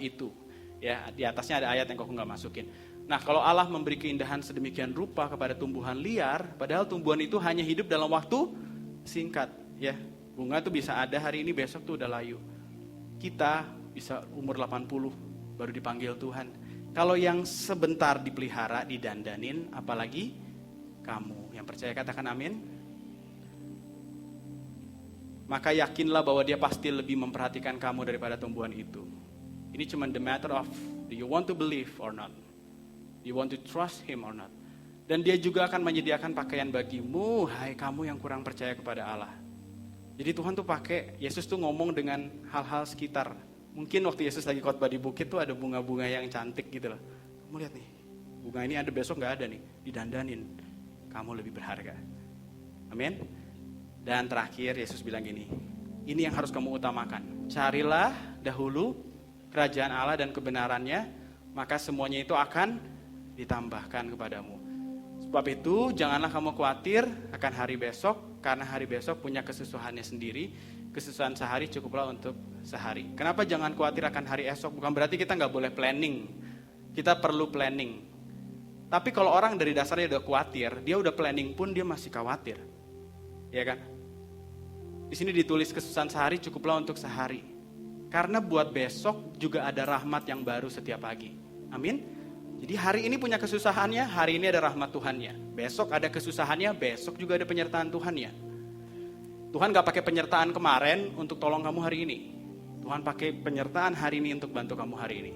itu. Ya, di atasnya ada ayat yang aku gak masukin. Nah, kalau Allah memberi keindahan sedemikian rupa kepada tumbuhan liar, padahal tumbuhan itu hanya hidup dalam waktu singkat. Ya, bunga itu bisa ada hari ini, besok tuh udah layu. Kita bisa umur 80 baru dipanggil Tuhan. Kalau yang sebentar dipelihara, didandanin, apalagi kamu. Yang percaya katakan amin. Maka yakinlah bahwa dia pasti lebih memperhatikan kamu daripada tumbuhan itu. Ini cuma the matter of, do you want to believe or not? You want to trust him or not? Dan dia juga akan menyediakan pakaian bagimu, hai kamu yang kurang percaya kepada Allah. Jadi Tuhan tuh pakai, Yesus tuh ngomong dengan hal-hal sekitar. Mungkin waktu Yesus lagi khotbah di bukit tuh ada bunga-bunga yang cantik gitu loh. Kamu lihat nih, bunga ini ada besok gak ada nih, didandanin. Kamu lebih berharga. Amin. Dan terakhir Yesus bilang gini, ini yang harus kamu utamakan. Carilah dahulu kerajaan Allah dan kebenarannya, maka semuanya itu akan ditambahkan kepadamu. Sebab itu janganlah kamu khawatir akan hari besok, karena hari besok punya kesusahannya sendiri. Kesusahan sehari cukuplah untuk sehari. Kenapa jangan khawatir akan hari esok? Bukan berarti kita gak boleh planning. Kita perlu planning. Tapi kalau orang dari dasarnya udah khawatir, dia udah planning pun dia masih khawatir. Ya kan? Di sini ditulis kesusahan sehari cukuplah untuk sehari. Karena buat besok juga ada rahmat yang baru setiap pagi. Amin. Jadi hari ini punya kesusahannya, hari ini ada rahmat Tuhannya. Besok ada kesusahannya, besok juga ada penyertaan Tuhannya. Tuhan gak pakai penyertaan kemarin untuk tolong kamu hari ini. Tuhan pakai penyertaan hari ini untuk bantu kamu hari ini.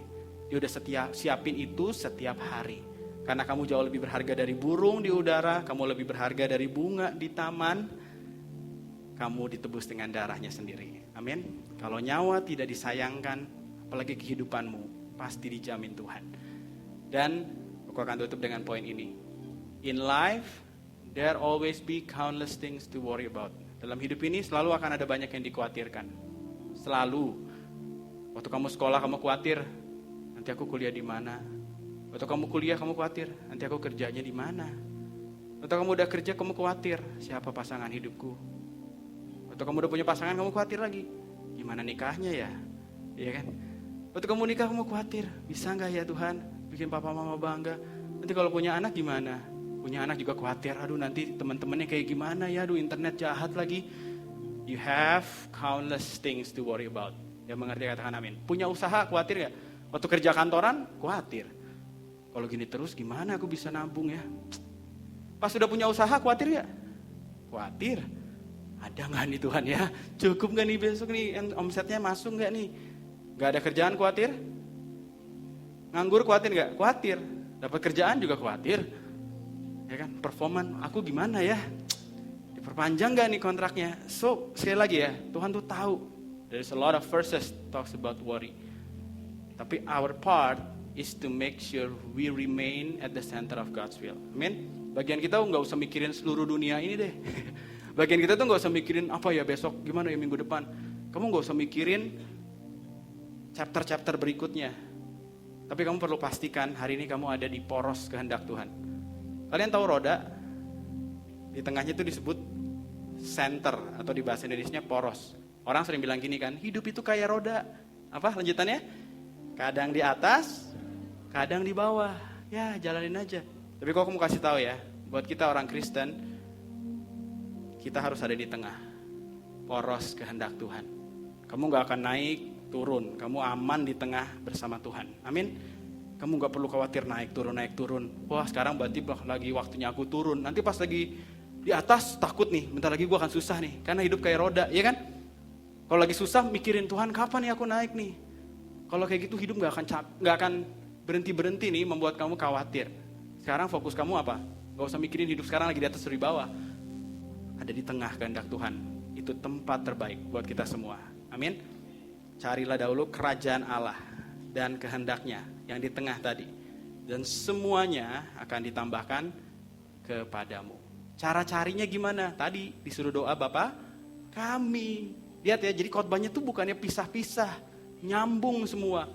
Dia udah siapin itu setiap hari. Karena kamu jauh lebih berharga dari burung di udara, kamu lebih berharga dari bunga di taman. Kamu ditebus dengan darahnya sendiri. Amin. Kalau nyawa tidak disayangkan, apalagi kehidupanmu, pasti dijamin Tuhan. Dan aku akan tutup dengan poin ini. In life, there always be countless things to worry about. Dalam hidup ini selalu akan ada banyak yang dikhawatirkan. Selalu. Waktu kamu sekolah kamu khawatir, nanti aku kuliah di mana? Waktu kamu kuliah kamu khawatir, nanti aku kerjanya di mana? Waktu kamu udah kerja kamu khawatir, siapa pasangan hidupku? Waktu kamu udah punya pasangan kamu khawatir lagi, gimana nikahnya ya? Iya kan? Waktu kamu nikah kamu khawatir, bisa nggak ya Tuhan bikin papa mama bangga? Nanti kalau punya anak gimana? Punya anak juga khawatir, aduh nanti teman-temannya kayak gimana ya, aduh internet jahat lagi. You have countless things to worry about. Yang mengerti katakan amin. Punya usaha khawatir gak? Waktu kerja kantoran khawatir. Kalau gini terus gimana aku bisa nabung ya? Pas sudah punya usaha khawatir gak? Khawatir. Ada gak nih Tuhan ya? Cukup gak nih besok nih omsetnya masuk gak nih? Gak ada kerjaan khawatir? Nganggur khawatir gak? Khawatir. Dapat kerjaan juga khawatir. Ya kan? Performan aku gimana ya? Diperpanjang gak nih kontraknya? So sekali lagi ya, Tuhan tuh tahu. There's a lot of verses talks about worry. Tapi our part is to make sure we remain at the center of God's will. Amin. Bagian kita nggak usah mikirin seluruh dunia ini deh. Bagian kita tuh nggak usah mikirin apa ya besok, gimana ya minggu depan. Kamu nggak usah mikirin chapter-chapter berikutnya. Tapi kamu perlu pastikan hari ini kamu ada di poros kehendak Tuhan. Kalian tahu roda? Di tengahnya itu disebut center atau di bahasa Indonesianya poros. Orang sering bilang gini kan, hidup itu kayak roda. Apa lanjutannya? Kadang di atas, kadang di bawah. Ya jalanin aja. Tapi kok aku mau kasih tahu ya, buat kita orang Kristen, kita harus ada di tengah poros kehendak Tuhan. Kamu gak akan naik, turun. Kamu aman di tengah bersama Tuhan. Amin. Kamu gak perlu khawatir naik turun. Wah sekarang berarti lagi waktunya aku turun. Nanti pas lagi di atas takut nih, bentar lagi gue akan susah nih. Karena hidup kayak roda, ya kan? Kalau lagi susah mikirin Tuhan kapan nih aku naik nih. Kalau kayak gitu hidup gak akan berhenti nih membuat kamu khawatir. Sekarang fokus kamu apa? Gak usah mikirin hidup sekarang lagi di atas atau di bawah. Ada di tengah kehendak Tuhan. Itu tempat terbaik buat kita semua. Amin. Carilah dahulu kerajaan Allah dan kehendaknya yang di tengah tadi. Dan semuanya akan ditambahkan kepadamu. Cara carinya gimana? Tadi disuruh doa Bapa kami. Lihat ya, jadi khotbahnya tuh bukannya pisah-pisah, nyambung semua.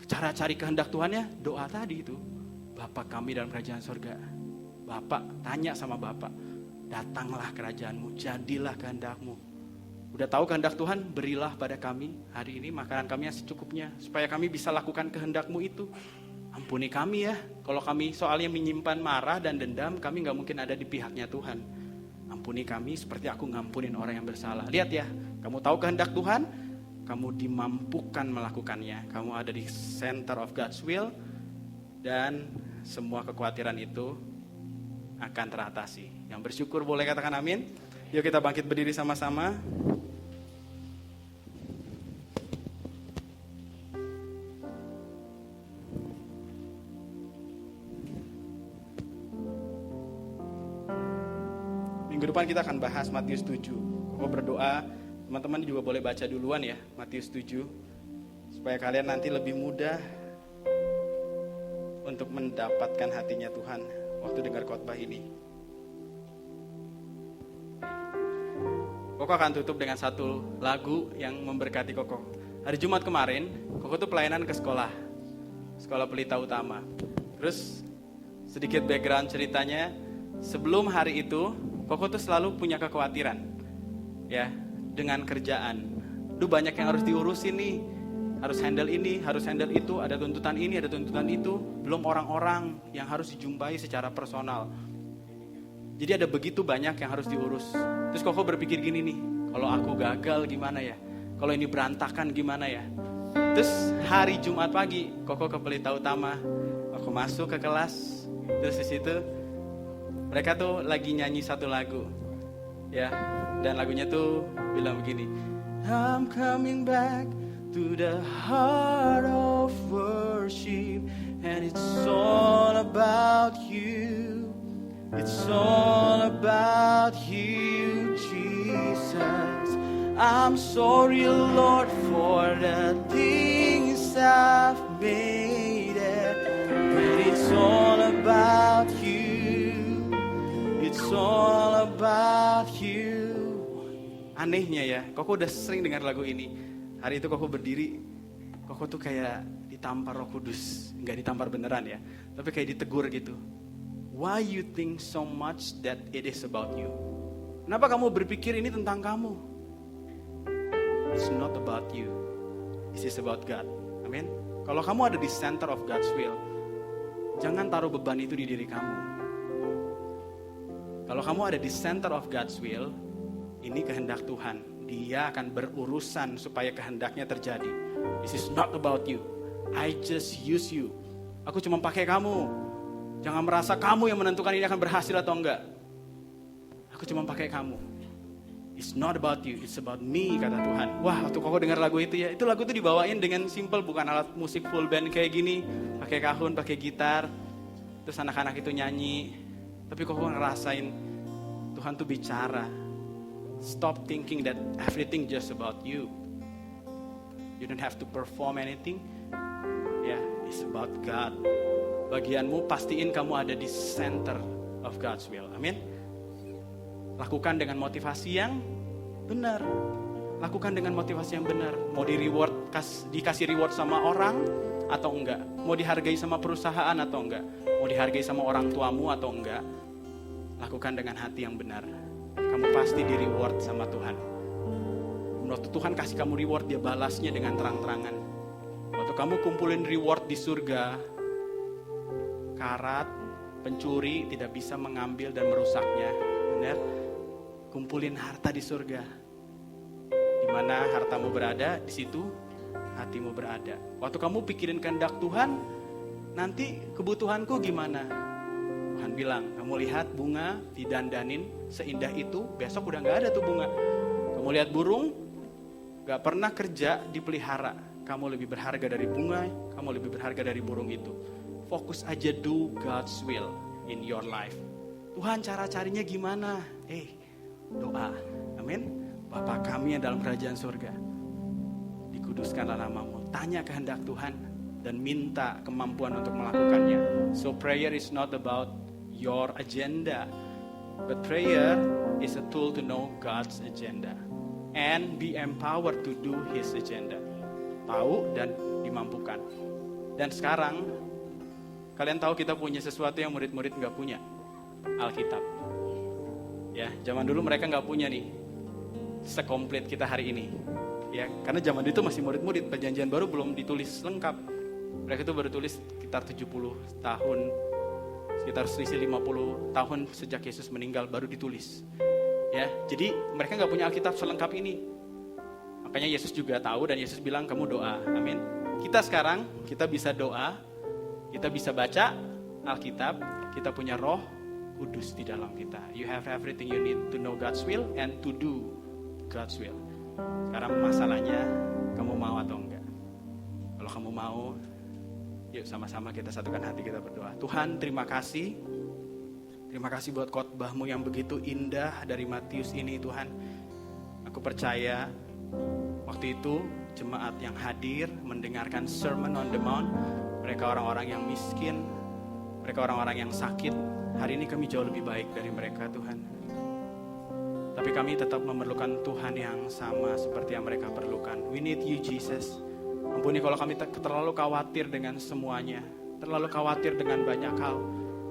Cara cari kehendak Tuhannya, doa tadi itu. Bapa kami dalam kerajaan surga. Bapak, tanya sama Bapak, datanglah kerajaanmu, jadilah kehendakmu. Udah tahu kehendak Tuhan, berilah pada kami hari ini makanan kami yang secukupnya, supaya kami bisa lakukan kehendakmu itu. Ampuni kami ya, kalau kami soalnya menyimpan marah dan dendam, kami gak mungkin ada di pihaknya Tuhan. Ampuni kami seperti aku ngampunin orang yang bersalah. Lihat ya, kamu tahu kehendak Tuhan, kamu dimampukan melakukannya. Kamu ada di center of God's will, dan semua kekhawatiran itu akan teratasi. Yang bersyukur boleh katakan amin. Yuk kita bangkit berdiri sama-sama. Minggu depan kita akan bahas Matius 7. Koko berdoa, teman-teman juga boleh baca duluan ya, Matius 7. Supaya kalian nanti lebih mudah untuk mendapatkan hatinya Tuhan waktu dengar khotbah ini. Koko akan tutup dengan satu lagu yang memberkati Koko. Hari Jumat kemarin, Koko tuh pelayanan ke sekolah Pelita Utama. Terus sedikit background ceritanya, sebelum hari itu Koko tuh selalu punya kekhawatiran ya dengan kerjaan. Duh, banyak yang harus diurusin nih, harus handle ini, harus handle itu, ada tuntutan ini, ada tuntutan itu, belum orang-orang yang harus dijumpai secara personal. Jadi ada begitu banyak yang harus diurus. Terus Koko berpikir gini nih, kalau aku gagal gimana ya? Kalau ini berantakan gimana ya? Terus hari Jumat pagi, Koko ke Pelita Utama, aku masuk ke kelas, terus di situ mereka tuh lagi nyanyi satu lagu, ya, dan lagunya tuh bilang begini, I'm coming back to the heart of worship, and it's all about you. It's all about you, Jesus. I'm sorry, Lord, for the things I've made it, but it's all about you. It's all about you. Anehnya ya, Koko udah sering dengar lagu ini. Hari itu Koko berdiri, Koko tuh kayak ditampar Roh Kudus. Nggak ditampar beneran ya, tapi kayak ditegur gitu. Why you think so much that it is about you? Kenapa kamu berpikir ini tentang kamu? It's not about you. This is about God. Amin. Kalau kamu ada di center of God's will, jangan taruh beban itu di diri kamu. Kalau kamu ada di center of God's will, ini kehendak Tuhan. Dia akan berurusan supaya kehendaknya terjadi. This is not about you. I just use you. Aku cuma pakai kamu. Jangan merasa kamu yang menentukan ini akan berhasil atau enggak. Aku cuma pakai kamu. It's not about you, it's about me, kata Tuhan. Wah, waktu Koko dengar lagu itu ya, itu lagu itu dibawain dengan simple, bukan alat musik full band kayak gini, pakai kahun, pakai gitar, terus anak-anak itu nyanyi. Tapi Koko ngerasain Tuhan tuh bicara. Stop thinking that everything just about you. You don't have to perform anything. Yeah, it's about God. Bagianmu pastiin kamu ada di center of God's will. Amin. Lakukan dengan motivasi yang benar. Lakukan dengan motivasi yang benar. Mau dikasih reward sama orang atau enggak? Mau dihargai sama perusahaan atau enggak? Mau dihargai sama orang tuamu atau enggak? Lakukan dengan hati yang benar. Kamu pasti di reward sama Tuhan. Waktu Tuhan kasih kamu reward, dia balasnya dengan terang-terangan. Waktu kamu kumpulin reward di surga, karat, pencuri tidak bisa mengambil dan merusaknya. Benar? Kumpulin harta di surga. Di mana hartamu berada, di situ hatimu berada. Waktu kamu pikirin kehendak Tuhan, nanti kebutuhanku gimana? Tuhan bilang, kamu lihat bunga didandanin seindah itu, besok udah gak ada tuh bunga. Kamu lihat burung, gak pernah kerja dipelihara. Kamu lebih berharga dari bunga, kamu lebih berharga dari burung itu. Fokus aja, do God's will in your life. Tuhan, cara-carinya gimana? Doa. Amin. Bapa kami yang dalam kerajaan surga, dikuduskanlah namamu. Tanya kehendak Tuhan dan minta kemampuan untuk melakukannya. So prayer is not about your agenda, but prayer is a tool to know God's agenda. and be empowered to do His agenda. Tahu dan dimampukan. Dan sekarang, kalian tahu kita punya sesuatu yang murid-murid gak punya. Alkitab. Ya, zaman dulu mereka gak punya nih sekomplit kita hari ini. Ya, karena zaman itu masih murid-murid, perjanjian baru belum ditulis lengkap. Mereka itu baru tulis sekitar 70 tahun, sekitar selisih 50 tahun sejak Yesus meninggal baru ditulis. Ya, jadi mereka nggak punya Alkitab selengkap ini. Makanya Yesus juga tahu dan Yesus bilang kamu doa. Amin. Kita sekarang kita bisa doa, kita bisa baca Alkitab, kita punya Roh Kudus di dalam kita. You have everything you need to know God's will and to do God's will. Sekarang masalahnya kamu mau atau enggak? Kalau kamu mau, yuk sama-sama kita satukan hati kita berdoa. Tuhan, terima kasih. Terima kasih buat khotbah-Mu yang begitu indah dari Matius ini, Tuhan. Aku percaya waktu itu jemaat yang hadir mendengarkan Sermon on the Mount, mereka orang-orang yang miskin, mereka orang-orang yang sakit. Hari ini kami jauh lebih baik dari mereka, Tuhan. Tapi kami tetap memerlukan Tuhan yang sama seperti yang mereka perlukan. We need you, Jesus. Ampuni kalau kami terlalu khawatir dengan semuanya, terlalu khawatir dengan banyak hal,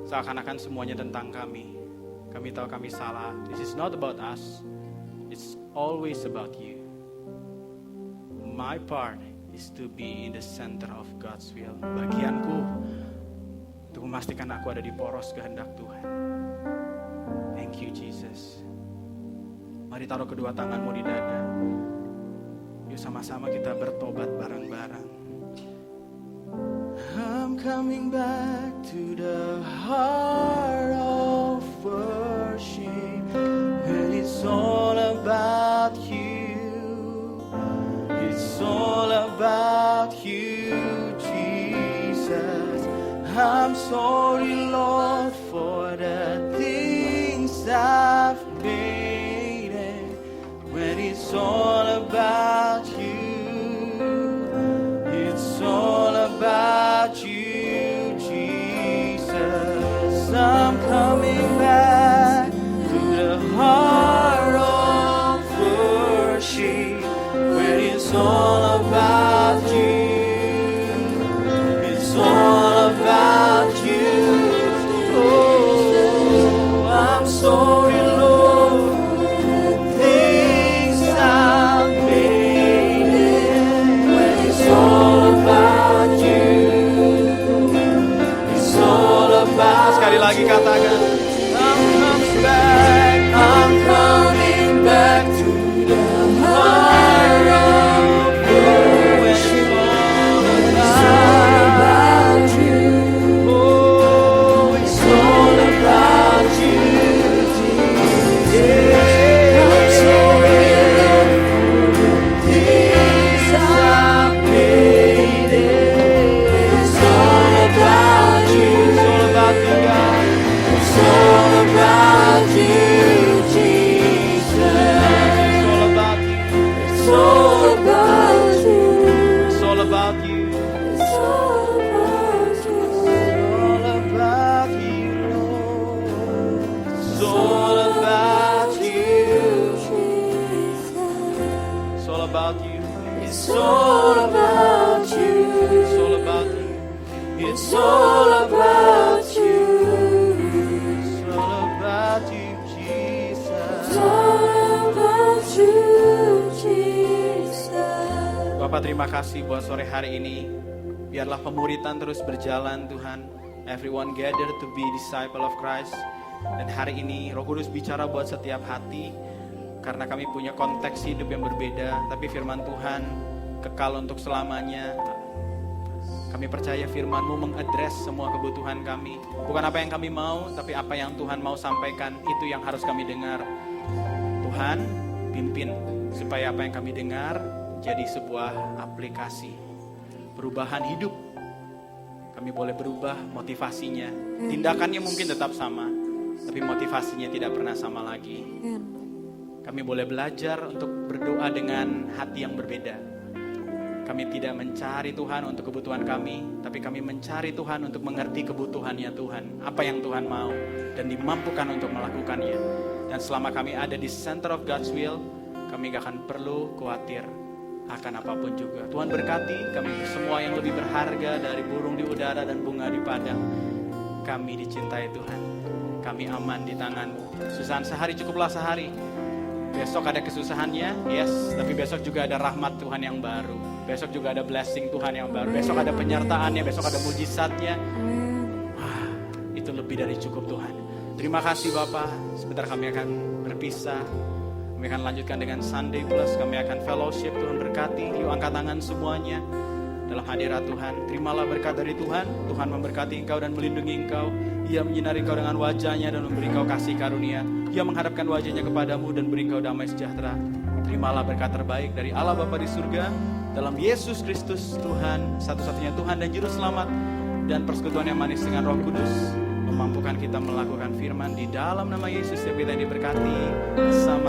seakan-akan semuanya tentang kami. Kami tahu kami salah. This is not about us. It's always about you. My part is to be in the center of God's will. Bagianku untuk memastikan aku ada di poros kehendak Tuhan. Thank you, Jesus. Mari taruh kedua tanganmu di dada. Yuk sama-sama kita bertobat bareng-bareng. I'm coming back to the heart of worship, when it's all about you. It's all about you, Jesus. I'm sorry, Lord, for the things I've made. When it's all about you, it's all about you, Jesus. I'm coming back to the heart of worship, when it's all about you, it's all about you. Oh, I'm sorry, Lord. Sekali lagi katakan, I'm coming back, I'm coming back to the heart of worship. It's all about you. Oh, it's all about you, Jesus. I'm sorry for the things I've made. It's all about you. It's all about you, Jesus. It's all about you. It's all about you. It's all about you. It's all about you. It's all about you, Lord. It's all about you, Jesus. It's all about you. It's all about you. It's all about you. It's all about you. Bapak, terima kasih buat sore hari ini. Biarlah pemuritan terus berjalan, Tuhan. Everyone gather to be disciple of Christ. Dan hari ini Roh Kudus bicara buat setiap hati, karena kami punya konteks hidup yang berbeda, tapi firman Tuhan kekal untuk selamanya. Kami percaya firman-Mu mengadres semua kebutuhan kami. Bukan apa yang kami mau, tapi apa yang Tuhan mau sampaikan, itu yang harus kami dengar. Tuhan, pimpin supaya apa yang kami dengar jadi sebuah aplikasi perubahan hidup. Kami boleh berubah motivasinya. Tindakannya mungkin tetap sama, tapi motivasinya tidak pernah sama lagi. Kami boleh belajar untuk berdoa dengan hati yang berbeda. Kami tidak mencari Tuhan untuk kebutuhan kami, tapi kami mencari Tuhan untuk mengerti kebutuhannya Tuhan. Apa yang Tuhan mau dan dimampukan untuk melakukannya. Dan selama kami ada di center of God's will, kami kami gak akan perlu khawatir akan apapun juga. Tuhan berkati kami semua yang lebih berharga dari burung di udara dan bunga di padang. Kami dicintai Tuhan. Kami aman di tangan-Mu. Kesusahan sehari cukuplah sehari. Besok ada kesusahannya, yes. Tapi besok juga ada rahmat Tuhan yang baru. Besok juga ada blessing Tuhan yang baru. Besok ada penyertaannya, besok ada mujizatnya. Itu lebih dari cukup Tuhan. Terima kasih Bapak. Sebentar kami akan berpisah. Kami akan lanjutkan dengan Sunday Plus. Kami akan fellowship. Tuhan berkati. Yuk angkat tangan semuanya dalam hadirat Tuhan. Terimalah berkat dari Tuhan. Tuhan memberkati engkau dan melindungi engkau. Ia menyinari engkau dengan wajahnya dan memberi engkau kasih karunia. Ia menghadapkan wajahnya kepadamu dan beri engkau damai sejahtera. Terimalah berkat terbaik dari Allah Bapa di surga. Dalam Yesus Kristus Tuhan, satu-satunya Tuhan dan Juru Selamat. Dan persekutuan yang manis dengan Roh Kudus memampukan kita melakukan firman di dalam nama Yesus. Setiap kita yang diberkati bersama